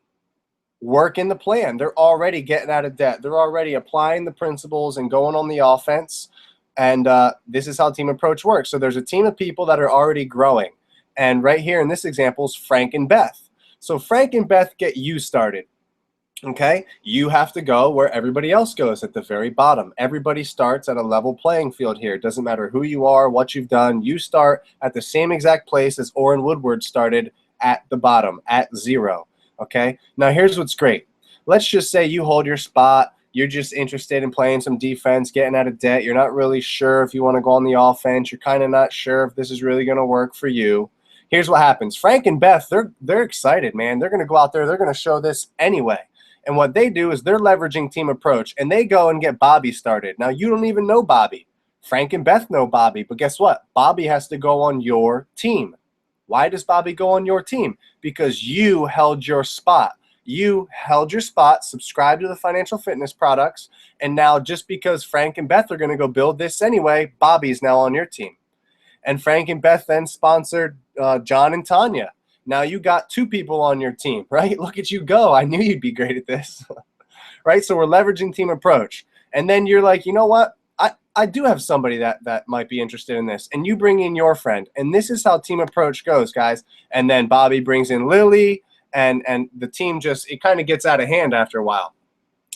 working the plan. They're already getting out of debt. They're already applying the principles and going on the offense, and this is how team approach works. So there's a team of people that are already growing. And right here in this example is Frank and Beth. So Frank and Beth get you started, okay? You have to go where everybody else goes at the very bottom. Everybody starts at a level playing field here. It doesn't matter who you are, what you've done. You start at the same exact place as Orrin Woodward started at the bottom, at 0, okay? Now here's what's great. Let's just say you hold your spot. You're just interested in playing some defense, getting out of debt. You're not really sure if you want to go on the offense. You're kind of not sure if this is really going to work for you. Here's what happens. Frank and Beth, they're excited, man. They're going to go out there. They're going to show this anyway. And what they do is they're leveraging team approach, and they go and get Bobby started. Now, you don't even know Bobby. Frank and Beth know Bobby, but guess what? Bobby has to go on your team. Why does Bobby go on your team? Because you held your spot. You held your spot, subscribe to the financial fitness products, and now just because Frank and Beth are going to go build this anyway, Bobby's now on your team. And Frank and Beth then sponsored John and Tanya. Now you got 2 people on your team, right? Look at you go. I knew you'd be great at this, right? So we're leveraging team approach. And then you're like, you know what? I do have somebody that might be interested in this. And you bring in your friend. And this is how team approach goes, guys. And then Bobby brings in Lily, and the team just, it kind of gets out of hand after a while,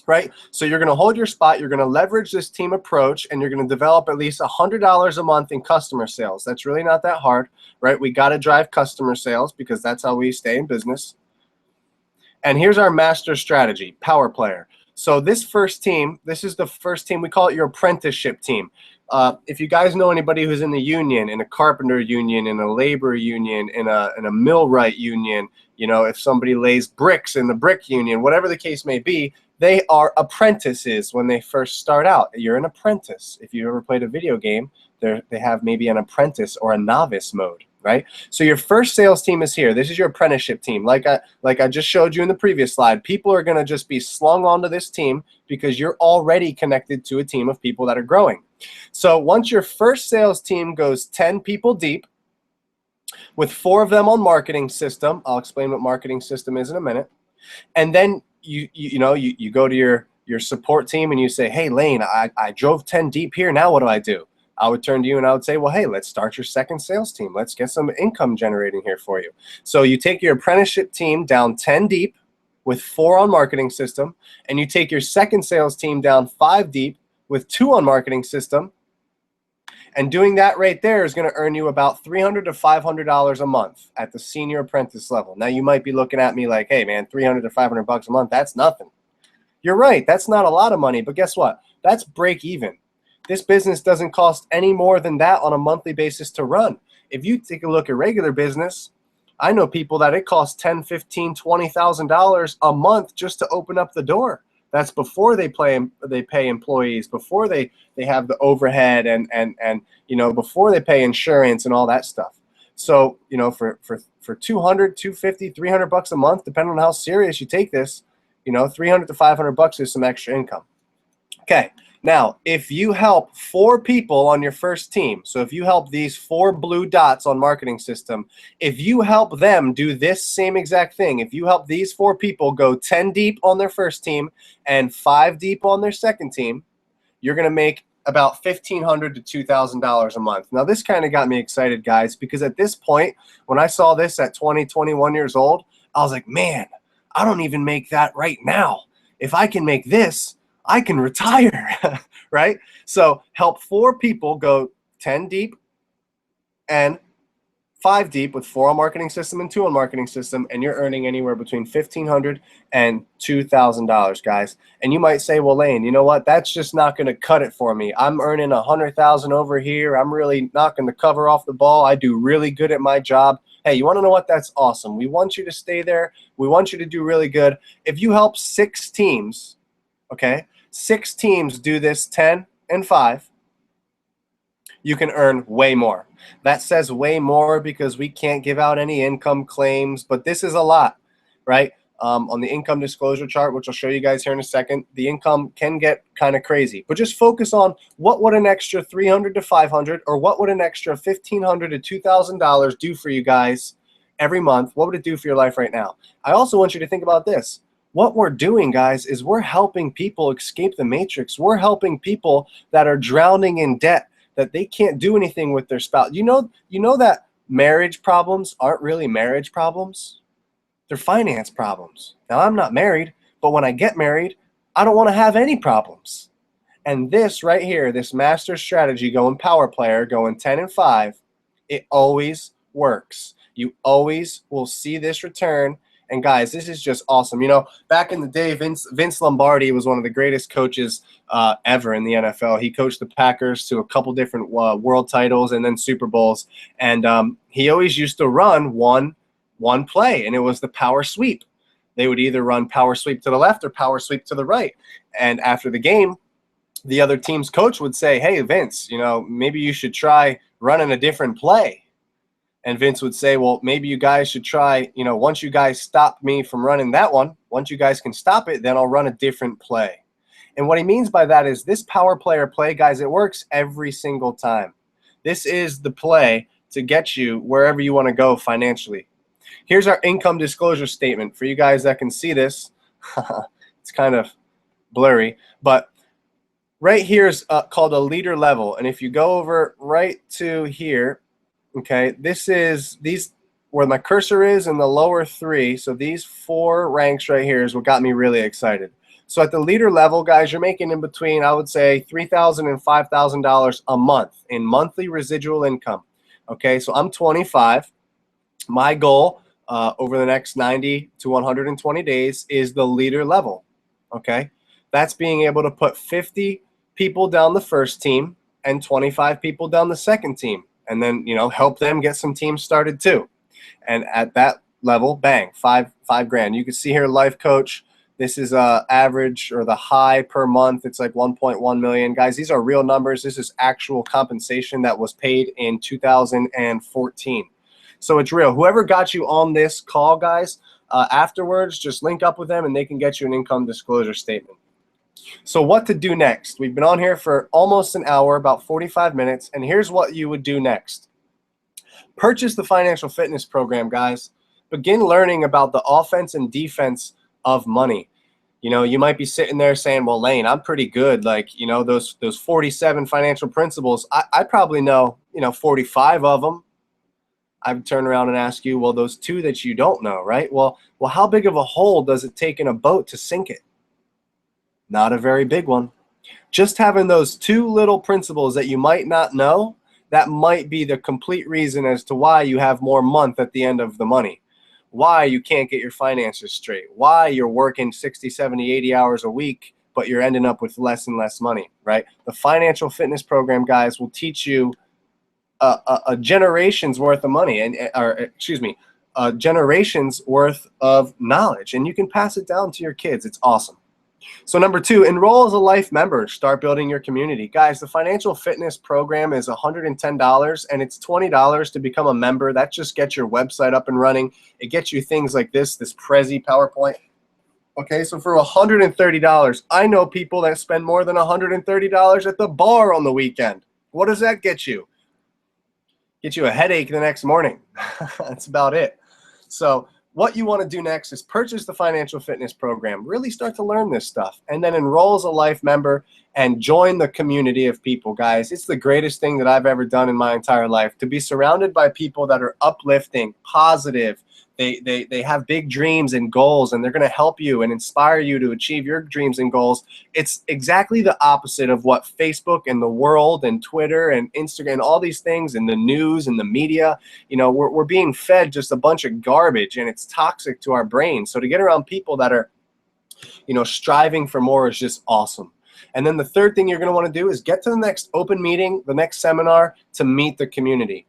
right? So you're going to hold your spot. You're going to leverage this team approach, and you're going to develop at least $100 a month in customer sales. That's really not that hard, right? We got to drive customer sales because that's how we stay in business. And here's our master strategy, Power Player. So this first team, this is the first team. We call it your apprenticeship team. If you guys know anybody who's in the union, in a carpenter union, in a labor union, in a millwright union, you know, if somebody lays bricks in the brick union, whatever the case may be, they are apprentices when they first start out. You're an apprentice. If you ever played a video game, they have maybe an apprentice or a novice mode, right? So your first sales team is here. This is your apprenticeship team. Like I just showed you in the previous slide, people are going to just be slung onto this team because you're already connected to a team of people that are growing. So once your first sales team goes 10 people deep, with 4 of them on marketing system, I'll explain what marketing system is in a minute, and then you go to your support team and you say, hey, Lane, I drove 10 deep here. Now what do I do? I would turn to you and I would say, well, hey, let's start your second sales team. Let's get some income generating here for you. So you take your apprenticeship team down 10 deep with 4 on marketing system, and you take your second sales team down 5 deep with 2 on marketing system. And doing that right there is going to earn you about $300 to $500 a month at the senior apprentice level. Now you might be looking at me like, hey man, $300 to $500 a month, that's nothing. You're right, that's not a lot of money, but guess what? That's break even. This business doesn't cost any more than that on a monthly basis to run. If you take a look at regular business, I know people that it costs $10,000, $15,000, $20,000 a month just to open up the door. That's before they pay employees, before they have the overhead and you know, before they pay insurance and all that stuff. So, you know, for $200, $250, $300 a month, depending on how serious you take this, you know, $300 to $500 is some extra income. Okay. Now, if you help 4 people on your first team, so if you help these 4 blue dots on marketing system, if you help them do this same exact thing, if you help these 4 people go 10 deep on their first team and 5 deep on their second team, you're going to make about $1,500 to $2,000 a month. Now, this kind of got me excited, guys, because at this point, when I saw this at 20, 21 years old, I was like, man, I don't even make that right now. If I can make this, I can retire, right? So help 4 people go 10 deep and 5 deep with 4 on marketing system and 2 on marketing system, and you're earning anywhere between $1,500 and $2,000, guys. And you might say, well, Lane, you know what? That's just not going to cut it for me. I'm earning $100,000 over here. I'm really knocking the cover off the ball. I do really good at my job. Hey, you want to know what? That's awesome. We want you to stay there. We want you to do really good. If you help 6 teams, okay, 6 teams do this 10 and 5, you can earn way more. That says way more because we can't give out any income claims, but this is a lot, right? On the income disclosure chart, which I'll show you guys here in a second, the income can get kind of crazy. But just focus on what would an extra $300 to $500 or what would an extra $1,500 to $2,000 do for you guys every month? What would it do for your life right now? I also want you to think about this. What we're doing, guys, is we're helping people escape the matrix. We're helping people that are drowning in debt, that they can't do anything with their spouse. You know that marriage problems aren't really marriage problems. They're finance problems. Now, I'm not married, but when I get married, I don't want to have any problems. And this right here, this master strategy going Power Player, going 10 and 5, it always works. You always will see this return. And guys, this is just awesome. You know, back in the day, Vince Lombardi was one of the greatest coaches ever in the NFL. He coached the Packers to a couple different world titles and then Super Bowls. And he always used to run one play, and it was the power sweep. They would either run power sweep to the left or power sweep to the right. And after the game, the other team's coach would say, hey, Vince, you know, maybe you should try running a different play. And Vince would say, well, maybe you guys should try, you know, once you guys stop me from running that one, once you guys can stop it, then I'll run a different play. And what he means by that is this Power Player play, guys, it works every single time. This is the play to get you wherever you want to go financially. Here's our income disclosure statement for you guys that can see this. It's kind of blurry, but right here is called a leader level. And if you go over right to here, okay, this is where my cursor is in the lower three. So these 4 ranks right here is what got me really excited. So at the leader level, guys, you're making in between, I would say, $3,000 and $5,000 a month in monthly residual income. Okay, so I'm 25. My goal over the next 90 to 120 days is the leader level. Okay, that's being able to put 50 people down the first team and 25 people down the second team, and then, you know, help them get some teams started too. And at that level, bang, five grand. You can see here, life coach. This is average or the high per month. It's like 1.1 million. Guys, these are real numbers. This is actual compensation that was paid in 2014. So it's real. Whoever got you on this call, guys, afterwards, just link up with them and they can get you an income disclosure statement. So what to do next? We've been on here for almost an hour, about 45 minutes, and here's what you would do next. Purchase the financial fitness program, guys. Begin learning about the offense and defense of money. You know, you might be sitting there saying, well, Lane, I'm pretty good. Like, you know, those 47 financial principles, I probably know, you know, 45 of them. I would turn around and ask you, well, those 2 that you don't know, right? Well, how big of a hole does it take in a boat to sink it? Not a very big one. Just having those 2 little principles that you might not know, that might be the complete reason as to why you have more month at the end of the money, why you can't get your finances straight, why you're working 60, 70, 80 hours a week, but you're ending up with less and less money, right? The financial fitness program, guys, will teach you a generation's worth of money, a generation's worth of knowledge, and you can pass it down to your kids. It's awesome. So number 2, enroll as a life member. Start building your community. Guys, the financial fitness program is $110, and it's $20 to become a member. That just gets your website up and running. It gets you things like this Prezi PowerPoint. Okay, so for $130, I know people that spend more than $130 at the bar on the weekend. What does that get you? Get you a headache the next morning. That's about it. So what you want to do next is purchase the financial fitness program, really start to learn this stuff, and then enroll as a life member and join the community of people, guys. It's the greatest thing that I've ever done in my entire life, to be surrounded by people that are uplifting, positive. They have big dreams and goals, and they're going to help you and inspire you to achieve your dreams and goals. It's exactly the opposite of what Facebook and the world and Twitter and Instagram and all these things and the news and the media, you know, we're being fed just a bunch of garbage, and it's toxic to our brains. So to get around people that are, you know, striving for more is just awesome. And then the third thing you're going to want to do is get to the next open meeting, the next seminar, to meet the community.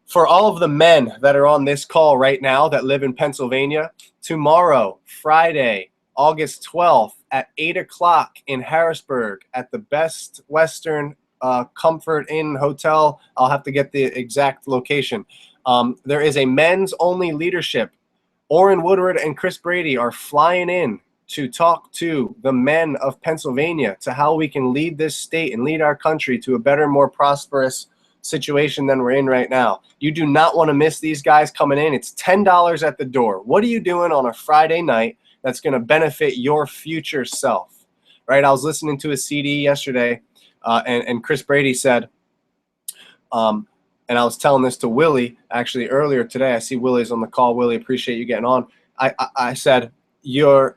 For all of the men that are on this call right now that live in Pennsylvania, tomorrow, Friday, August 12th at 8 o'clock in Harrisburg at the Best Western Comfort Inn Hotel. I'll have to get the exact location. There is a men's only leadership. Orrin Woodward and Chris Brady are flying in to talk to the men of Pennsylvania to how we can lead this state and lead our country to a better, more prosperous situation than we're in right now. You do not want to miss these guys coming in. It's $10 at the door. What are you doing on a Friday night that's going to benefit your future self? Right? I was listening to a CD yesterday, and Chris Brady said, and I was telling this to Willie actually earlier today. I see Willie's on the call. Willie, appreciate you getting on. I said, the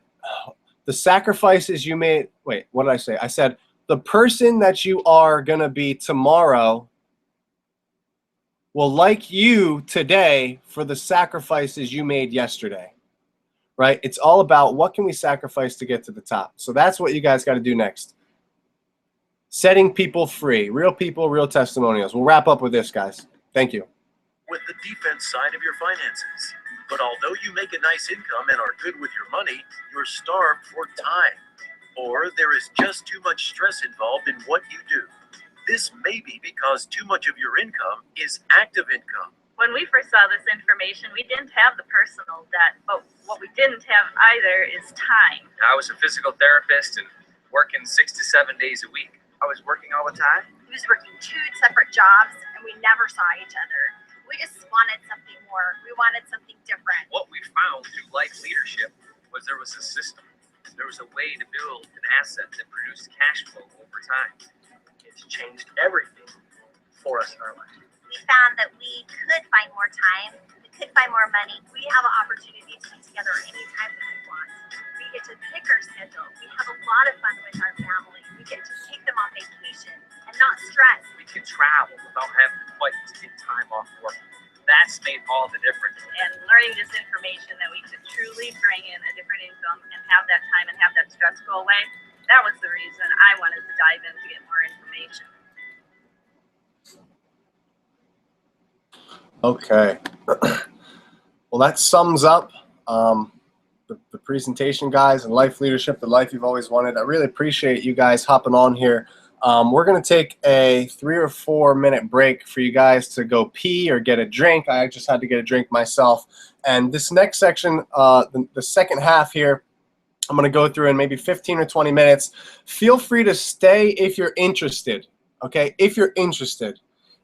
sacrifices you made. Wait, what did I say? I said, the person that you are going to be tomorrow will like you today for the sacrifices you made yesterday, right? It's all about what can we sacrifice to get to the top. So that's what you guys got to do next. Setting people free, real people, real testimonials. We'll wrap up with this, guys. Thank you. With the defense side of your finances. But although you make a nice income and are good with your money, you're starved for time. Or there is just too much stress involved in what you do. This may be because too much of your income is active income. When we first saw this information, we didn't have the personal debt, but what we didn't have either is time. I was a physical therapist and working 6 to 7 days a week. I was working all the time. He was working 2 separate jobs, and we never saw each other. We just wanted something more. We wanted something different. What we found through life leadership was there was a system. There was a way to build an asset that produced cash flow over time. It's changed everything for us in our life. We found that we could find more time, we could find more money. We have an opportunity to be together anytime that we want. We get to pick our schedule. We have a lot of fun with our family. We get to take them on vacation and not stress. We can travel without having to fight to get time off work. That's made all the difference. And learning this information that we could truly bring in a different income and have that time and have that stress go away, that was the reason I wanted to dive in to get more information. Okay. Well, that sums up the presentation, guys, and life leadership, the life you've always wanted. I really appreciate you guys hopping on here. We're going to take a 3 or 4 minute break for you guys to go pee or get a drink. I just had to get a drink myself. And this next section, the second half here, I'm going to go through in maybe 15 or 20 minutes. Feel free to stay if you're interested, okay? If you're interested.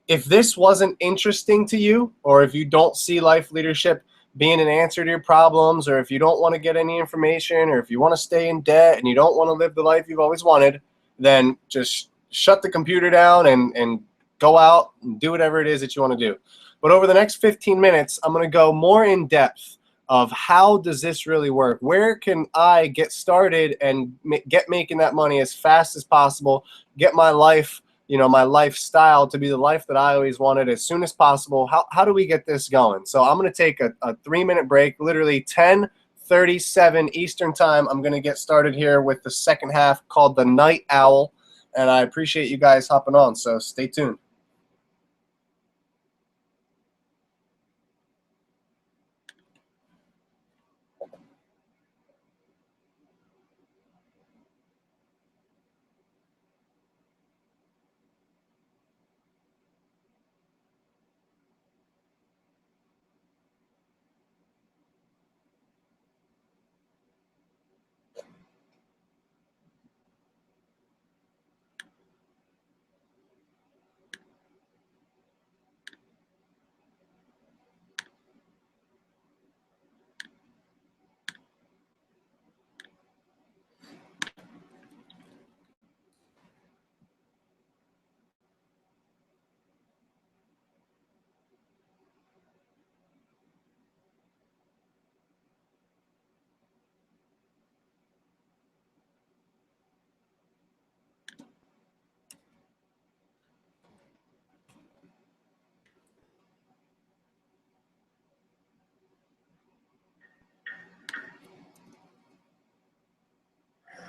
If this wasn't interesting to you, or if you don't see life leadership being an answer to your problems, or if you don't want to get any information, or if you want to stay in debt and you don't want to live the life you've always wanted, then just shut the computer down and go out and do whatever it is that you want to do. But over the next 15 minutes, I'm going to go more in depth of how does this really work? Where can I get started and get making that money as fast as possible, get my life, you know, my lifestyle to be the life that I always wanted as soon as possible? How do we get this going? So I'm going to take a 3-minute break, literally 10:37 Eastern time. I'm going to get started here with the second half called The Night Owl, and I appreciate you guys hopping on, so stay tuned.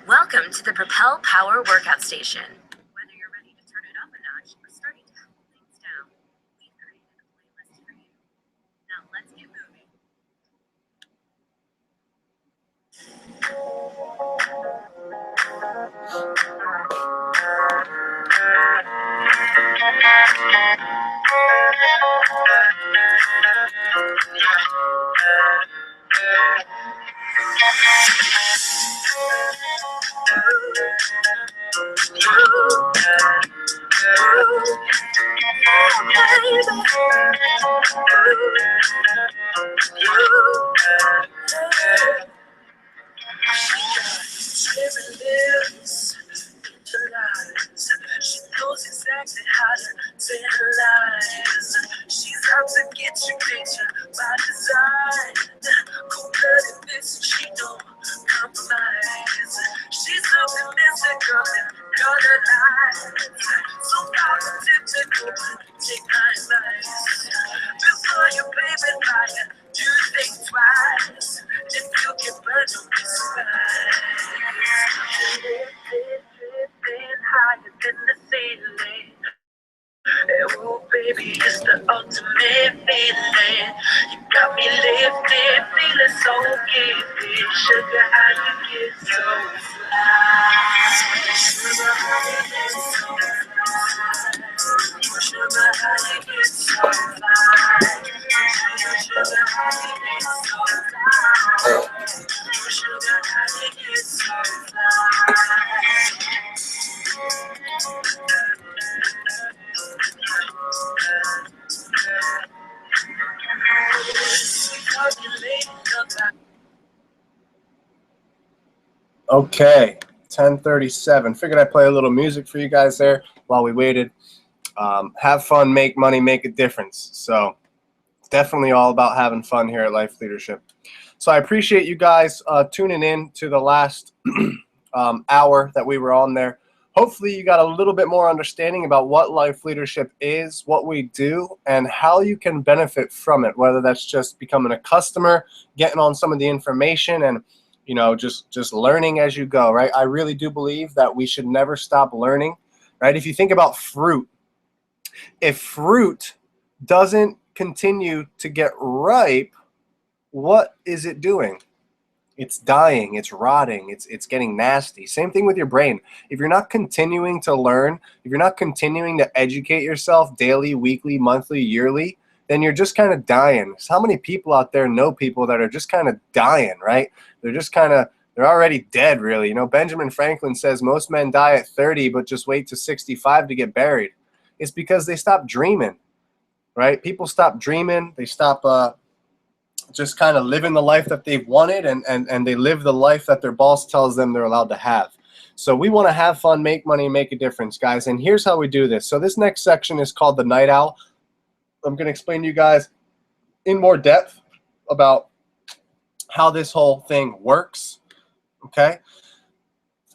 Welcome to the Propel Power Workout Station. Whether you're ready to turn it up a notch or starting to cool things down, we've created a playlist for you. Now let's get moving. She knows exactly how to tantalize. She's out to get your picture by design. Cold-blooded bitch, she don't compromise. She's optimistic, girl, and color lies. So positive to go, take my advice. Before you baby fire, do think twice. If you get burned, don't be surprised. Drifting higher than the ceiling. Oh baby, it's the ultimate feeling. You got me lifted, feeling so gifted. Sugar, how you get so fly? Sugar, how you get so fly? Sugar, how you get so fly? Sugar, how you get so fly? Sugar, how you get so fly? Okay, 10:37. Figured I'd play a little music for you guys there while we waited. Have fun, make money, make a difference. So it's definitely all about having fun here at Life Leadership. So I appreciate you guys tuning in to the last hour that we were on there. Hopefully you got a little bit more understanding about what Life Leadership is, what we do, and how you can benefit from it, whether that's just becoming a customer, getting on some of the information, and you know, just learning as you go, right? I really do believe that we should never stop learning, right? If you think about fruit, if fruit doesn't continue to get ripe, what is it doing? It's dying, it's rotting, it's getting nasty. Same thing with your brain. If you're not continuing to learn, if you're not continuing to educate yourself daily, weekly, monthly, yearly, then you're just kind of dying. So how many people out there know people that are just kind of dying, right? They're just kind of, they're already dead, really. You know, Benjamin Franklin says most men die at 30, but just wait to 65 to get buried. It's because they stop dreaming, right? People stop dreaming. They stop just kind of living the life that they've wanted, and they live the life that their boss tells them they're allowed to have. So we want to have fun, make money, make a difference, guys. And here's how we do this. So this next section is called the Night Owl. I'm going to explain to you guys in more depth about how this whole thing works, okay?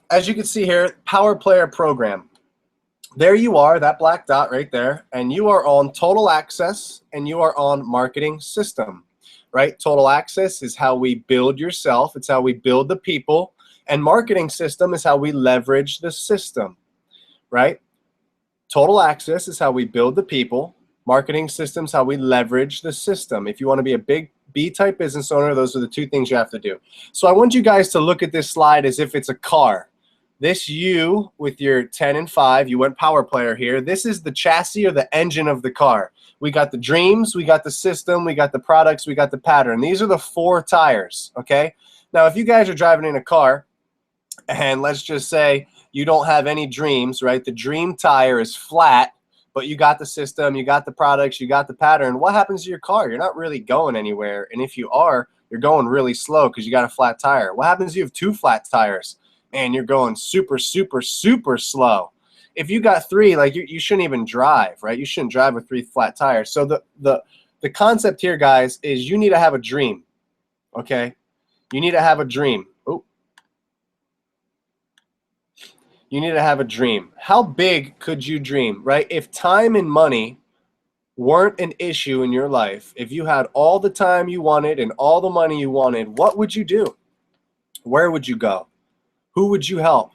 As you can see here, Power Player Program. There you are, that black dot right there, and you are on Total Access, and you are on Marketing System, right? Total Access is how we build yourself. It's how we build the people, and Marketing System is how we leverage the system, right? Total Access is how we build the people. Marketing Systems, how we leverage the system. If you want to be a big B-type business owner, those are the two things you have to do. So I want you guys to look at this slide as if it's a car. This you with your 10 and 5, you went Power Player here. This is the chassis or the engine of the car. We got the dreams, we got the system, we got the products, we got the pattern. These are the 4 tires, okay? Now, if you guys are driving in a car, and let's just say you don't have any dreams, right? The dream tire is flat, but you got the system, you got the products, you got the pattern. What happens to your car? You're not really going anywhere. And if you are, you're going really slow because you got a flat tire. What happens if you have 2 flat tires? And you're going super, super, super slow. If you got 3, like you shouldn't even drive, right? You shouldn't drive with 3 flat tires. So the concept here, guys, is you need to have a dream, okay? You need to have a dream. You need to have a dream. How big could you dream, right? If time and money weren't an issue in your life, if you had all the time you wanted and all the money you wanted, what would you do? Where would you go? Who would you help?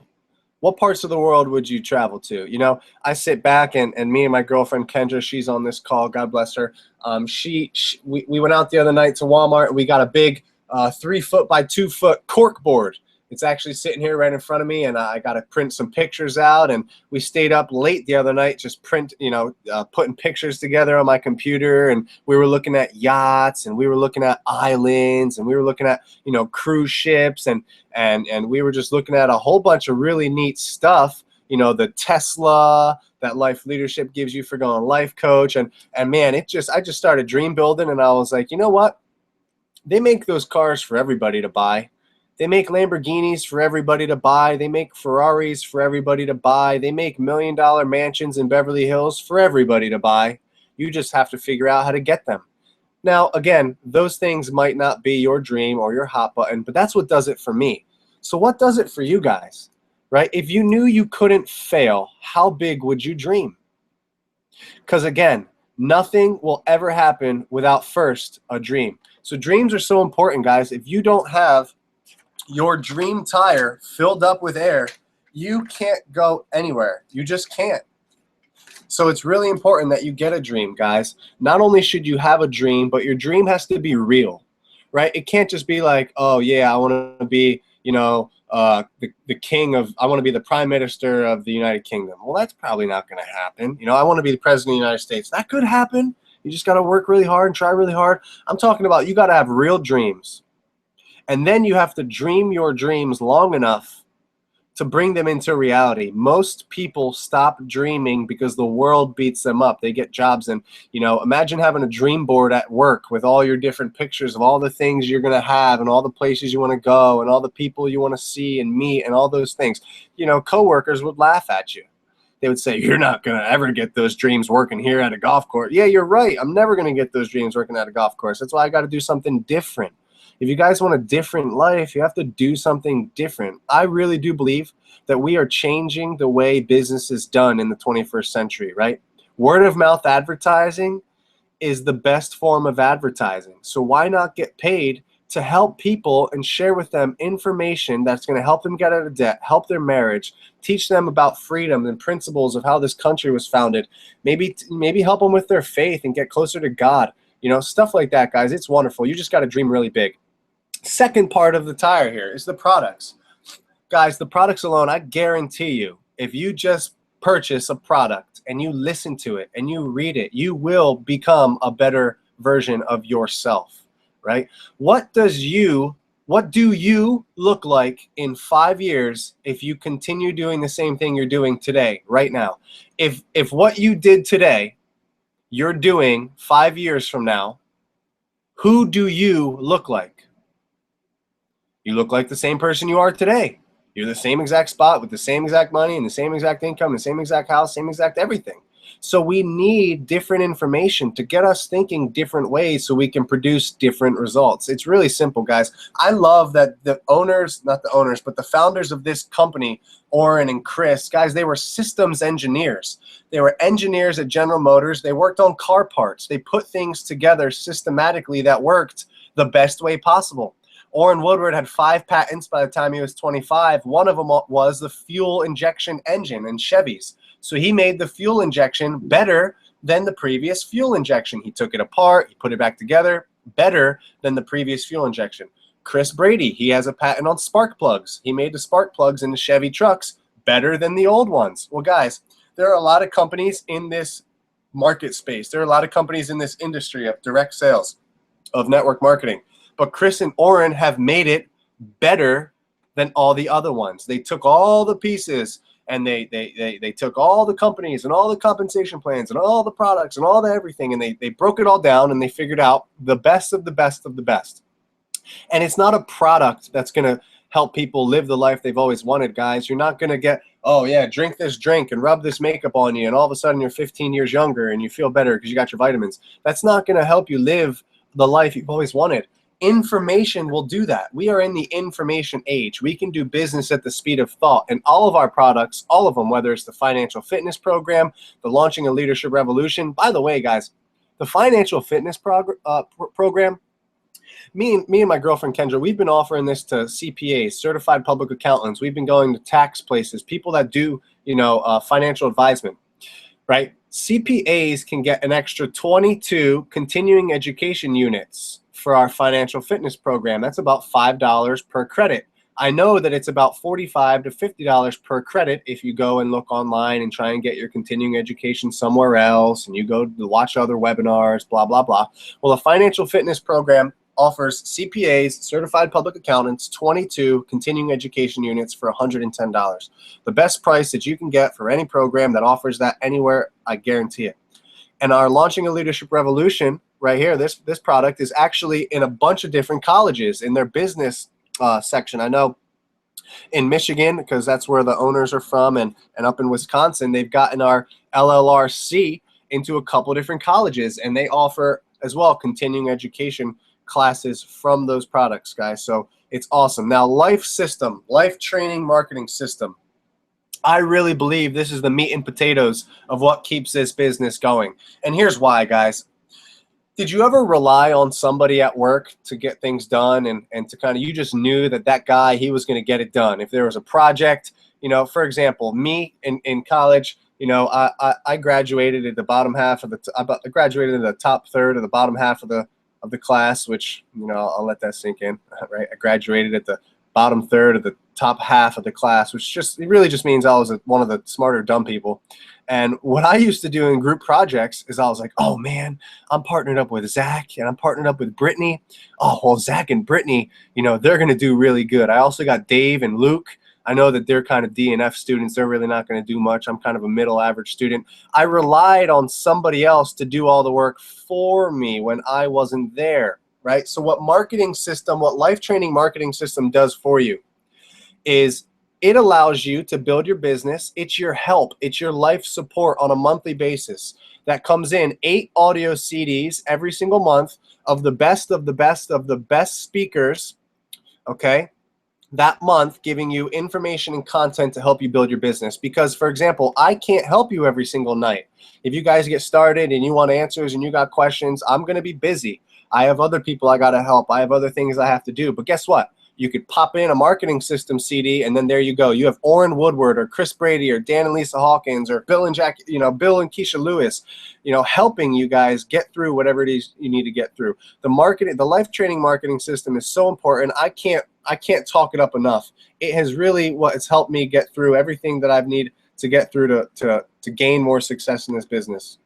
What parts of the world would you travel to? You know, I sit back and me and my girlfriend Kendra, she's on this call, God bless her. We went out the other night to Walmart and we got a big 3-foot by 2-foot cork board. It's actually sitting here right in front of me, and I got to print some pictures out. And we stayed up late the other night just putting pictures together on my computer. And we were looking at yachts, and we were looking at islands, and we were looking at, you know, cruise ships, and we were just looking at a whole bunch of really neat stuff. You know, the Tesla that Life Leadership gives you for going life coach. And man, I just started dream building, and I was like, you know what? They make those cars for everybody to buy. They make Lamborghinis for everybody to buy. They make Ferraris for everybody to buy. They make $1 million mansions in Beverly Hills for everybody to buy. You just have to figure out how to get them. Now, again, those things might not be your dream or your hot button, but that's what does it for me. So what does it for you guys, right? If you knew you couldn't fail, how big would you dream? Because again, nothing will ever happen without first a dream. So dreams are so important, guys. If you don't have your dream tire filled up with air, you can't go anywhere. You just can't. So it's really important that you get a dream, guys. Not only should you have a dream, but your dream has to be real, right? It can't just be like, oh yeah, I want to be, you know, the king of, I want to be the prime minister of the United Kingdom. Well, that's probably not going to happen. You know, I want to be the president of the United States. That could happen. You just got to work really hard and try really hard. I'm talking about you got to have real dreams. And then you have to dream your dreams long enough to bring them into reality. Most people stop dreaming because the world beats them up. They get jobs, and imagine having a dream board at work with all your different pictures of all the things you're going to have and all the places you want to go and all the people you want to see and meet and all those things. Coworkers would laugh at you. They would say, you're not going to ever get those dreams working here at a golf course. Yeah, you're right. I'm never going to get those dreams working at a golf course. That's why I got to do something different. If you guys want a different life, you have to do something different. I really do believe that we are changing the way business is done in the 21st century, right? Word of mouth advertising is the best form of advertising. So why not get paid to help people and share with them information that's going to help them get out of debt, help their marriage, teach them about freedom and principles of how this country was founded, maybe help them with their faith and get closer to God. Stuff like that, guys. It's wonderful. You just got to dream really big. Second part of the tire here is the products. Guys, the products alone, I guarantee you, if you just purchase a product and you listen to it and you read it, you will become a better version of yourself, right? What do you look like in 5 years if you continue doing the same thing you're doing today, right now? If what you did today, you're doing 5 years from now, who do you look like? You look like the same person you are today. You're the same exact spot with the same exact money and the same exact income, the same exact house, same exact everything. So we need different information to get us thinking different ways so we can produce different results. It's really simple, guys. I love that the owners, not the owners, but the founders of this company, Oren and Chris, guys, they were systems engineers. They were engineers at General Motors. They worked on car parts. They put things together systematically that worked the best way possible. Oren Woodward had 5 patents by the time he was 25. One of them was the fuel injection engine in Chevys. So he made the fuel injection better than the previous fuel injection. He took it apart, he put it back together, better than the previous fuel injection. Chris Brady, he has a patent on spark plugs. He made the spark plugs in the Chevy trucks better than the old ones. Well, guys, there are a lot of companies in this market space. There are a lot of companies in this industry of direct sales, of network marketing. But Chris and Oren have made it better than all the other ones. They took all the pieces and they took all the companies and all the compensation plans and all the products and all the everything, and they broke it all down and they figured out the best of the best of the best. And it's not a product that's going to help people live the life they've always wanted, guys. You're not going to get, oh yeah, drink this drink and rub this makeup on you and all of a sudden you're 15 years younger and you feel better because you got your vitamins. That's not going to help you live the life you've always wanted. Information will do that. We are in the information age. We can do business at the speed of thought, and all of our products, all of them, whether it's the financial fitness program, the launching a leadership revolution. By the way, guys, the financial fitness program, me and my girlfriend Kendra, we've been offering this to CPAs, certified public accountants. We've been going to tax places, people that do financial advisement, right? CPAs can get an extra 22 continuing education units for our financial fitness program. That's about $5 per credit. I know that it's about $45 to $50 per credit if you go and look online and try and get your continuing education somewhere else and you go to watch other webinars, blah, blah, blah. Well, the financial fitness program offers CPAs, certified public accountants, 22 continuing education units for $110. The best price that you can get for any program that offers that anywhere, I guarantee it. And our Launching a Leadership Revolution right here, this product is actually in a bunch of different colleges in their business section. I know in Michigan, because that's where the owners are from, and up in Wisconsin, they've gotten our LLRC into a couple different colleges, and they offer as well continuing education classes from those products, guys. So it's awesome. Now, Life System, Life Training Marketing System. I really believe this is the meat and potatoes of what keeps this business going. And here's why, guys. Did you ever rely on somebody at work to get things done and to kind of, you just knew that guy, he was going to get it done? If there was a project, for example, me in college, I graduated at the bottom half of I graduated in the top third of the bottom half of the class, which, I'll let that sink in, right? I graduated at the bottom third of the top half of the class, which it really just means I was one of the smarter dumb people. And what I used to do in group projects is I was like, oh man, I'm partnered up with Zach and I'm partnered up with Brittany. Oh, well, Zach and Brittany, they're going to do really good. I also got Dave and Luke. I know that they're kind of D and F students. They're really not going to do much. I'm kind of a middle average student. I relied on somebody else to do all the work for me when I wasn't there, right? So what Life Training Marketing System does for you is it allows you to build your business. It's your help. It's your life support on a monthly basis that comes in 8 audio CDs every single month of the best of the best of the best speakers, okay, that month, giving you information and content to help you build your business. Because, for example, I can't help you every single night. If you guys get started and you want answers and you got questions, I'm going to be busy. I have other people I got to help. I have other things I have to do. But guess what? You could pop in a marketing system CD, and then there you go. You have Orrin Woodward or Chris Brady or Dan and Lisa Hawkins or Bill and Bill and Keisha Lewis, helping you guys get through whatever it is you need to get through. The Life Training Marketing System is so important. I can't talk it up enough. It has really it's helped me get through everything that I've needed to get through to gain more success in this business.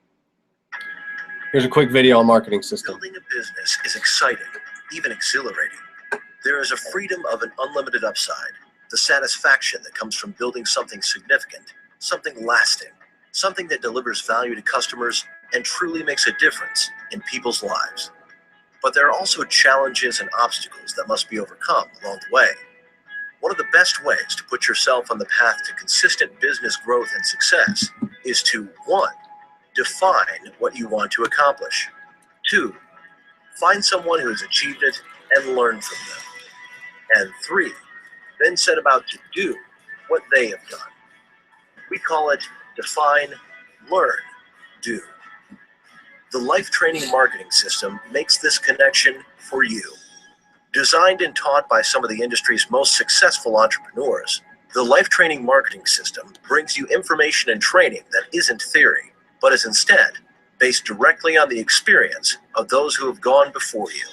Here's a quick video on marketing system. Building a business is exciting, even exhilarating. There is a freedom of an unlimited upside, the satisfaction that comes from building something significant, something lasting, something that delivers value to customers and truly makes a difference in people's lives. But there are also challenges and obstacles that must be overcome along the way. One of the best ways to put yourself on the path to consistent business growth and success is to 1. Define what you want to accomplish. 2. Find someone who has achieved it and learn from them. And 3, then set about to do what they have done. We call it define, learn, do. The Life Training Marketing System makes this connection for you. Designed and taught by some of the industry's most successful entrepreneurs, the Life Training Marketing System brings you information and training that isn't theory, but is instead based directly on the experience of those who have gone before you.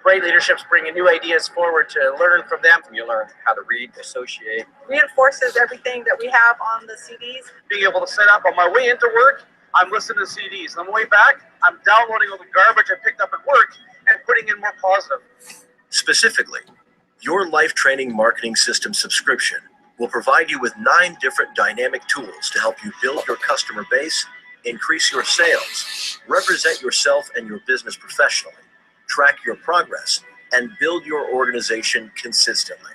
Great leadership's bringing new ideas forward to learn from them. You learn how to read, associate. Reinforces everything that we have on the CDs. Being able to set up on my way into work, I'm listening to CDs. On the way back, I'm downloading all the garbage I picked up at work and putting in more positive. Specifically, your Life Training Marketing System subscription will provide you with 9 different dynamic tools to help you build your customer base, increase your sales, represent yourself and your business professionally, track your progress, and build your organization consistently.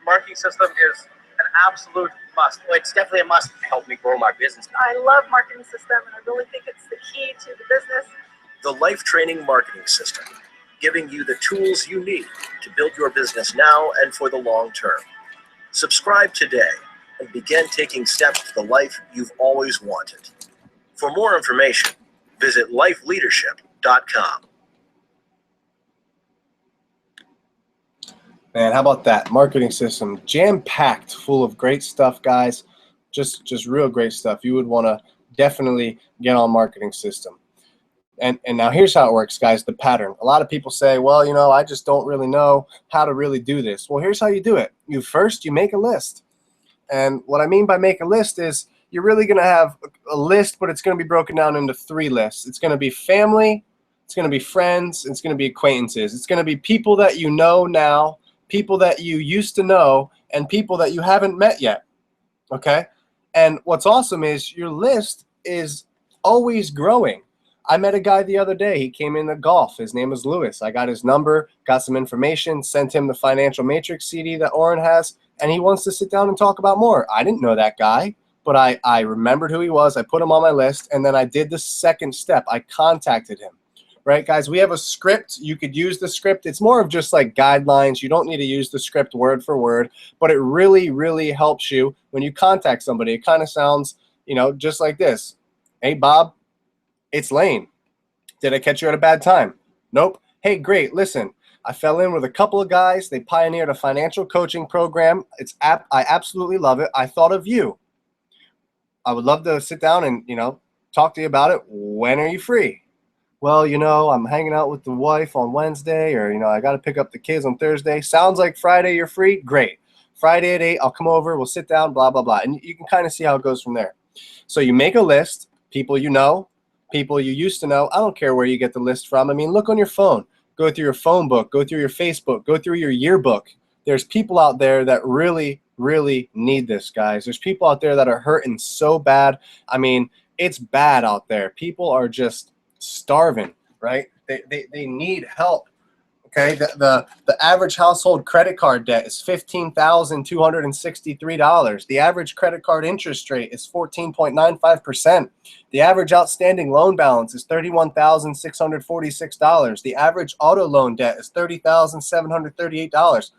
Marketing system is an absolute must. It's definitely a must to help me grow my business. I love marketing system, and I really think it's the key to the business. The Life Training Marketing System, giving you the tools you need to build your business now and for the long term. Subscribe today and begin taking steps to the life you've always wanted. For more information, visit lifeleadership.com. Man, how about that? Marketing system, jam-packed, full of great stuff, guys. Just real great stuff. You would want to definitely get on marketing system. And now here's how it works, guys, the pattern. A lot of people say, well, I just don't really know how to really do this. Well, here's how you do it. You make a list. And what I mean by make a list is you're really going to have a list, but it's going to be broken down into 3 lists. It's going to be family, it's going to be friends, it's going to be acquaintances. It's going to be people that you know now, people that you used to know, and people that you haven't met yet, okay? And what's awesome is your list is always growing. I met a guy the other day. He came in to golf. His name is Lewis. I got his number, got some information, sent him the Financial Matrix CD that Orrin has, and he wants to sit down and talk about more. I didn't know that guy, but I remembered who he was. I put him on my list, and then I did the second step. I contacted him. Right, guys, we have a script. You could use the script. It's more of just like guidelines. You don't need to use the script word for word, but it really, really helps you when you contact somebody. It kind of sounds, just like this. Hey, Bob, it's Lane. Did I catch you at a bad time? Nope. Hey, great. Listen, I fell in with a couple of guys. They pioneered a financial coaching program. I absolutely love it. I thought of you. I would love to sit down and, talk to you about it. When are you free? Well, I'm hanging out with the wife on Wednesday, or, I got to pick up the kids on Thursday. Sounds like Friday you're free? Great. Friday at 8, I'll come over, we'll sit down, blah, blah, blah. And you can kind of see how it goes from there. So you make a list, people you know, people you used to know. I don't care where you get the list from. I mean, look on your phone. Go through your phone book. Go through your Facebook. Go through your yearbook. There's people out there that really really need this, guys. There's people out there that are hurting so bad. I mean, it's bad out there. People are just starving, right? They need help. Okay, the average household credit card debt is $15,263. The average credit card interest rate is 14.95%. The average outstanding loan balance is $31,646. The average auto loan debt is $30,738.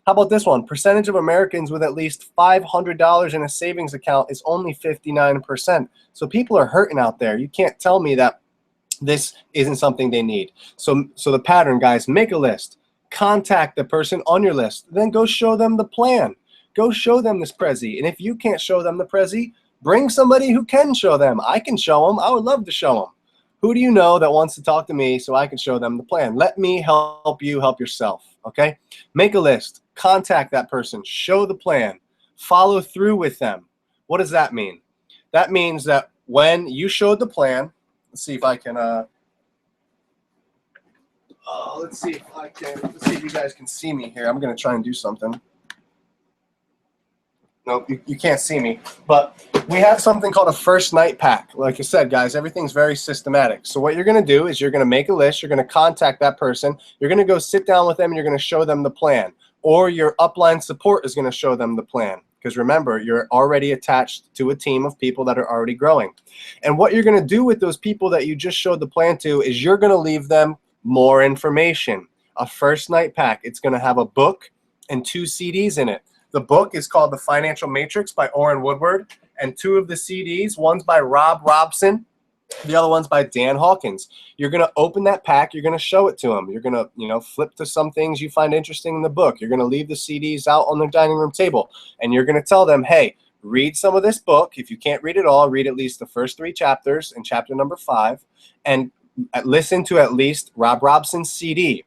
How about this one? Percentage of Americans with at least $500 in a savings account is only 59%. So people are hurting out there. You can't tell me that this isn't something they need. So the pattern, guys, make a list, contact the person on your list, then go show them the plan. Go show them this Prezi. And if you can't show them the Prezi, bring somebody who can show them. I can show them. I would love to show them. Who do you know that wants to talk to me so I can show them the plan? Let me help you help yourself, okay? Make a list, contact that person, show the plan, follow through with them. What does that mean? That means that when you showed the plan, let's see if I can, let's see if you guys can see me here. I'm going to try and do something. Nope, you can't see me. But we have something called a first night pack. Like I said, guys, everything's very systematic. So what you're going to do is you're going to make a list. You're going to contact that person. You're going to go sit down with them and you're going to show them the plan. Or your upline support is going to show them the plan. Because remember, you're already attached to a team of people that are already growing. And what you're going to do with those people that you just showed the plan to is you're going to leave them more information. A first night pack. It's going to have a book and 2 CDs in it. The book is called The Financial Matrix by Orrin Woodward. And 2 of the CDs, one's by Rob Robson, the other one's by Dan Hawkins. You're going to open that pack. You're going to show it to them. You're going to, flip to some things you find interesting in the book. You're going to leave the CDs out on their dining room table. And you're going to tell them, hey, read some of this book. If you can't read it all, read at least the first 3 chapters and chapter number 5. And listen to at least Rob Robson's CD.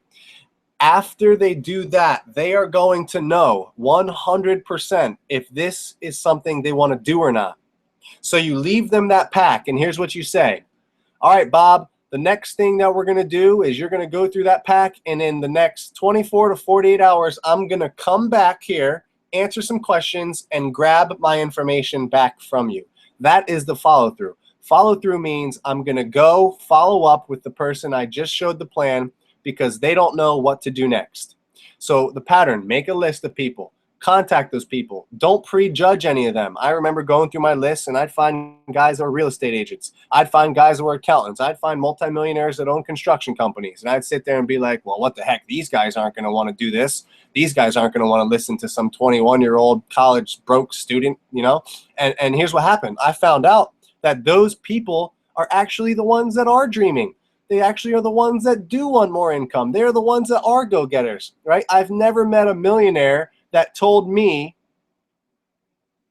After they do that, they are going to know 100% if this is something they want to do or not. So you leave them that pack, and here's what you say. All right, Bob, the next thing that we're going to do is you're going to go through that pack, and in the next 24 to 48 hours, I'm going to come back here, answer some questions, and grab my information back from you. That is the follow-through. Follow-through means I'm going to go follow up with the person I just showed the plan because they don't know what to do next. So the pattern, make a list of people. Contact those people. Don't prejudge any of them. I remember going through my list and I'd find guys that were real estate agents. I'd find guys that were accountants. I'd find multimillionaires that own construction companies. And I'd sit there and be like, well, what the heck? These guys aren't going to want to do this. These guys aren't going to want to listen to some 21-year-old college broke student, And here's what happened. I found out that those people are actually the ones that are dreaming. They actually are the ones that do want more income. They're the ones that are go-getters, right? I've never met a millionaire that told me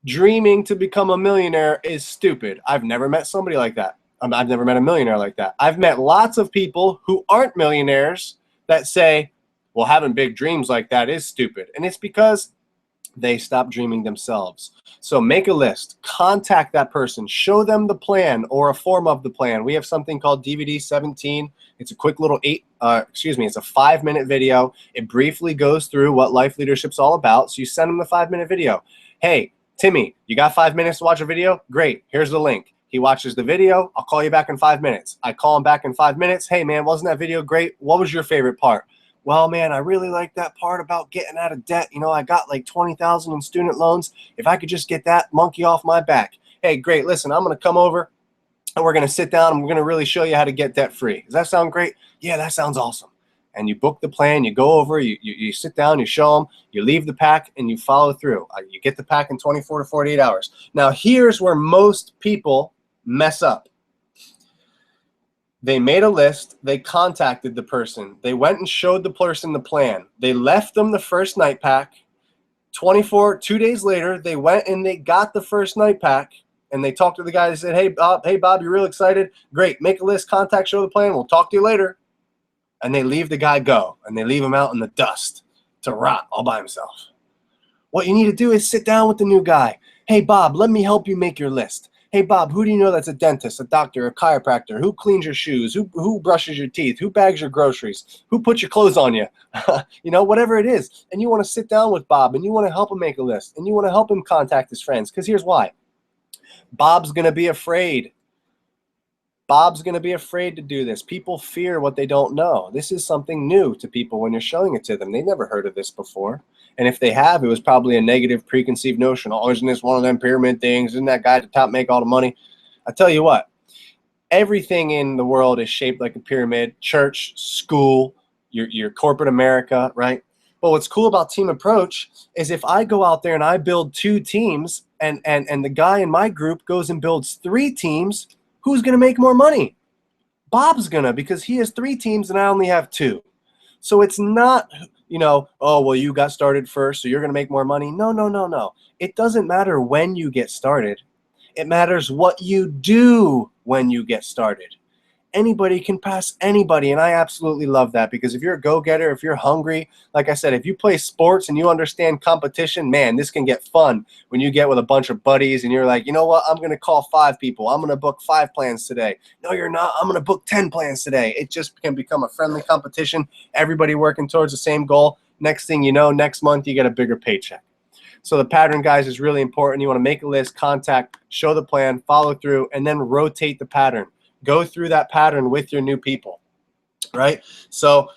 dreaming to become a millionaire is stupid. I've never met somebody like that. I've never met a millionaire like that. I've met lots of people who aren't millionaires that say, well, having big dreams like that is stupid. And it's because they stopped dreaming themselves. So make a list, contact that person, show them the plan or a form of the plan. We have something called DVD 17. It's a quick little it's a 5-minute video. It briefly goes through what life leadership's all about. So you send them the 5-minute video. Hey, Timmy, you got 5 minutes to watch a video? Great. Here's the link. He watches the video. I'll call you back in 5 minutes. I call him back in 5 minutes. Hey, man, wasn't that video great? What was your favorite part? Well, man, I really like that part about getting out of debt. I got like $20,000 in student loans. If I could just get that monkey off my back. Hey, great. Listen, I'm going to come over and we're going to sit down and we're going to really show you how to get debt free. Does that sound great? Yeah, that sounds awesome. And you book the plan, you go over, you sit down, you show them, you leave the pack, and you follow through. You get the pack in 24 to 48 hours. Now, here's where most people mess up. They made a list. They contacted the person. They went and showed the person the plan. They left them the first night pack. 2 days later, they went and they got the first night pack. And they talked to the guy. They said, hey, Bob, you're real excited? Great. Make a list, contact, show the plan. We'll talk to you later. And they leave the guy go. And they leave him out in the dust to rot all by himself. What you need to do is sit down with the new guy. Hey, Bob, let me help you make your list. Hey, Bob, who do you know that's a dentist, a doctor, a chiropractor? Who cleans your shoes? Who brushes your teeth? Who bags your groceries? Who puts your clothes on you? You know, whatever it is. And you want to sit down with Bob and you want to help him make a list and you want to help him contact his friends. Because here's why. Bob's going to be afraid. Bob's going to be afraid to do this. People fear what they don't know. This is something new to people when you're showing it to them. They've never heard of this before. And if they have, it was probably a negative preconceived notion. Oh, isn't this one of them pyramid things? Isn't that guy at the top make all the money? I tell you what, everything in the world is shaped like a pyramid. Church, school, your corporate America, right? But what's cool about Team Approach is if I go out there and I build 2 teams and the guy in my group goes and builds 3 teams, who's going to make more money? Bob's going to, because he has 3 teams and I only have 2. So it's not, you know, oh, well, you got started first, so you're going to make more money. No, no, no, no. It doesn't matter when you get started. It matters what you do when you get started. Anybody can pass anybody, and I absolutely love that, because if you're a go-getter, if you're hungry, like I said, if you play sports and you understand competition, man, this can get fun when you get with a bunch of buddies and you're like, you know what, I'm going to call 5 people. I'm going to book 5 plans today. No, you're not. I'm going to book 10 plans today. It just can become a friendly competition, everybody working towards the same goal. Next thing you know, next month you get a bigger paycheck. So the pattern, guys, is really important. You want to make a list, contact, show the plan, follow through, and then rotate the pattern. Go through that pattern with your new people, right? So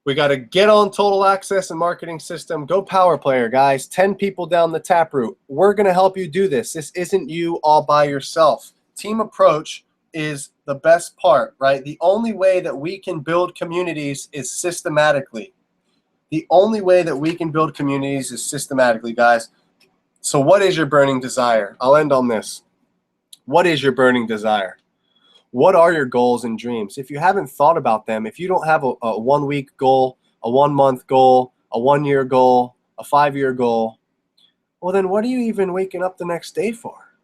we got to get on Total Access and Marketing System. Go Power Player, guys. 10 people down the taproot. We're going to help you do this. This isn't you all by yourself. Team Approach is the best part, right? The only way that we can build communities is systematically. The only way that we can build communities is systematically, guys. So what is your burning desire? I'll end on this. What is your burning desire? What are your goals and dreams? If you haven't thought about them, if you don't have a 1-week goal, a 1-month goal, a 1-year goal, a 5-year goal, well, then what are you even waking up the next day for?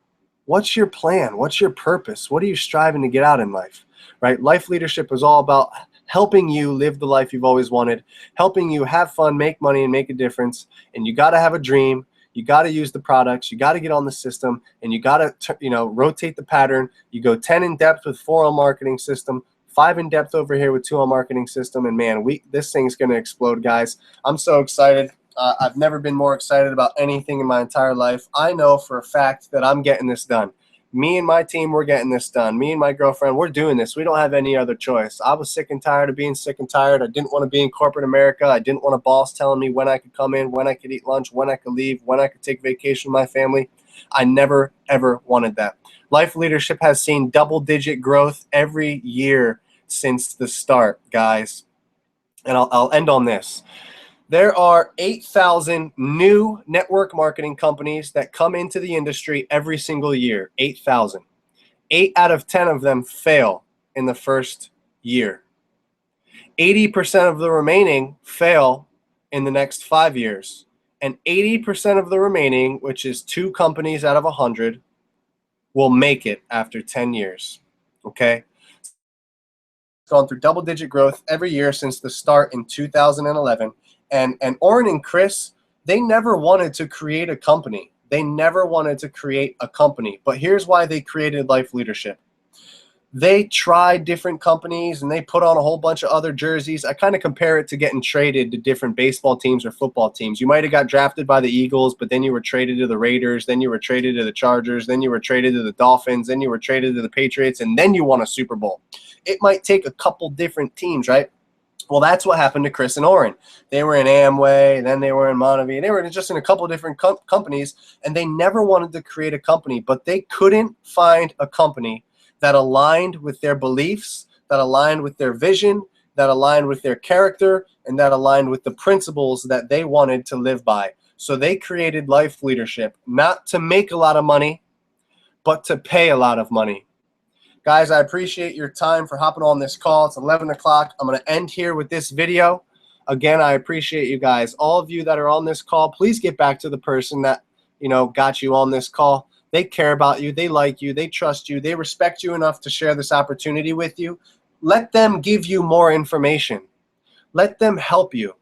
What's your plan? What's your purpose? What are you striving to get out in life, right? Life leadership is all about helping you live the life you've always wanted, helping you have fun, make money, and make a difference. And you got to have a dream. You got to use the products. You got to get on the system, and you got to, rotate the pattern. You go 10 in depth with 4 on Marketing System, 5 in depth over here with 2 on Marketing System, and man, this thing's going to explode, guys. I'm so excited. I've never been more excited about anything in my entire life. I know for a fact that I'm getting this done. Me and my team, we're getting this done. Me and my girlfriend, we're doing this. We don't have any other choice. I was sick and tired of being sick and tired. I didn't want to be in corporate America. I didn't want a boss telling me when I could come in, when I could eat lunch, when I could leave, when I could take vacation with my family. I never, ever wanted that. Life Leadership has seen double-digit growth every year since the start, guys. And I'll end on this. There are 8,000 new network marketing companies that come into the industry every single year. 8,000. 8 out of 10 of them fail in the first year. 80% of the remaining fail in the next 5 years. And 80% of the remaining, which is 2 companies out of 100, will make it after 10 years. Okay? It's gone through double-digit growth every year since the start in 2011. And Oren and Chris, they never wanted to create a company. They never wanted to create a company. But here's why they created Life Leadership. They tried different companies and they put on a whole bunch of other jerseys. I kind of compare it to getting traded to different baseball teams or football teams. You might have got drafted by the Eagles, but then you were traded to the Raiders, then you were traded to the Chargers, then you were traded to the Dolphins, then you were traded to the Patriots, and then you won a Super Bowl. It might take a couple different teams, right? Well, that's what happened to Chris and Oren. They were in Amway, then they were in Monavie. They were just in a couple different companies, and they never wanted to create a company, but they couldn't find a company that aligned with their beliefs, that aligned with their vision, that aligned with their character, and that aligned with the principles that they wanted to live by. So they created Life Leadership, not to make a lot of money, but to pay a lot of money. Guys, I appreciate your time for hopping on this call. It's 11 o'clock. I'm going to end here with this video. Again, I appreciate you guys. All of you that are on this call, please get back to the person that, got you on this call. They care about you. They like you. They trust you. They respect you enough to share this opportunity with you. Let them give you more information. Let them help you.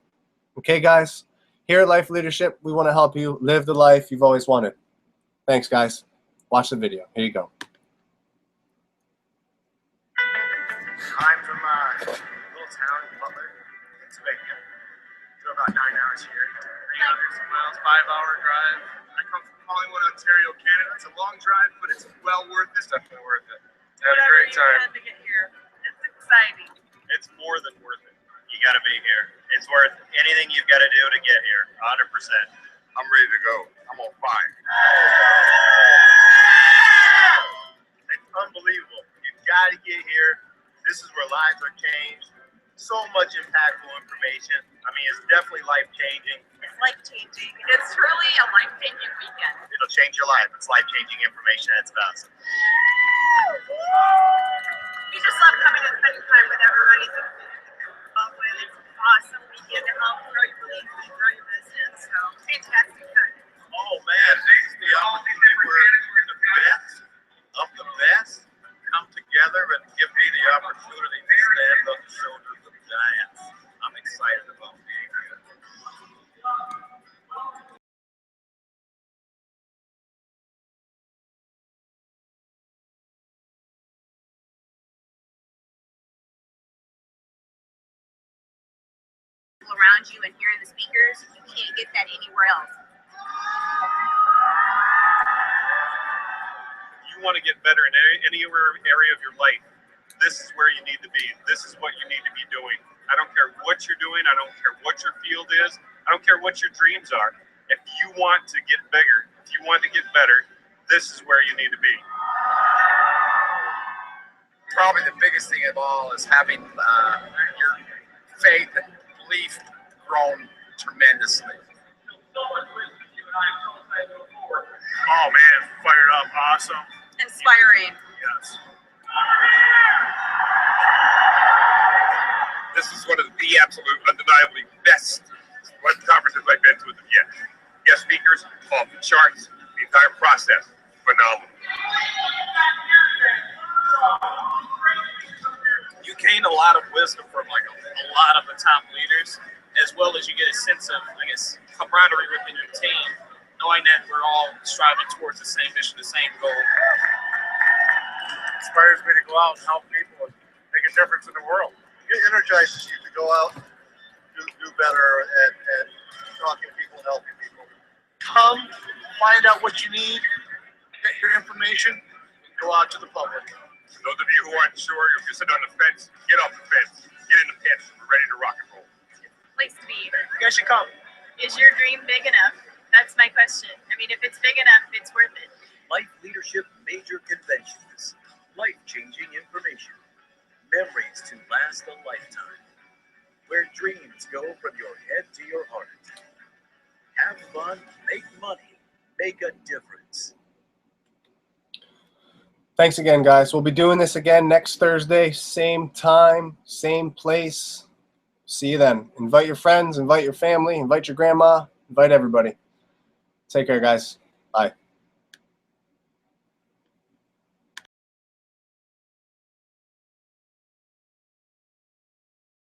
Okay, guys? Here at Life Leadership, we want to help you live the life you've always wanted. Thanks, guys. Watch the video. Here you go. 5-hour drive. I come from Collingwood, Ontario, Canada. It's a long drive, but it's well worth it. It's definitely worth it. I had a great time. To get here. It's exciting. It's more than worth it. You got to be here. It's worth anything you've got to do to get here. 100%. I'm ready to go. I'm on fire. It's unbelievable. You got to get here. This is where lives are changed. So much impactful information. I mean, it's definitely life-changing. It's life-changing. It's really a life-changing weekend. It'll change your life. It's life-changing information at its best. We just love coming and spending time with everybody. It's an awesome weekend to help grow your relationship, grow your business. So, fantastic time. Oh, man. This is the opportunity where the best of the best come together and give me the opportunity to stand on the shoulders of giants. I'm excited about being here. Around you and hearing the speakers, you can't get that anywhere else. If you want to get better in any area of your life, this is where you need to be. This is what you need to be doing. I don't care what you're doing. I don't care what your field is. I don't care what your dreams are. If you want to get bigger, if you want to get better, this is where you need to be. Probably the biggest thing of all is having your faith and belief grown tremendously. Oh man, fired up, awesome. Inspiring. Yes. This is one of the absolute, undeniably best conferences I've been to yet. Guest speakers, off the charts, the entire process, phenomenal. You gain a lot of wisdom from like a lot of the top leaders, as well as you get a sense of, I guess, camaraderie within your team, knowing that we're all striving towards the same mission, the same goal. Inspires me to go out and help people and make a difference in the world. It energizes you to go out, do better at talking to people and helping people. Come, find out what you need, get your information, and go out to the public. For those of you who aren't sure, if you're sitting on the fence, get off the fence. Get in the pits. We're ready to rock and roll. Place to be. You guys should come. Is your dream big enough? That's my question. I mean, if it's big enough, it's worth it. Life Leadership Major Conventions. Life-changing information. Memories to last a lifetime. Where dreams go from your head to your heart. Have fun, make money, make a difference. Thanks again, guys. We'll be doing this again next Thursday, same time, same place. See you then. Invite your friends, invite your family, invite your grandma, invite everybody. Take care, guys. Bye.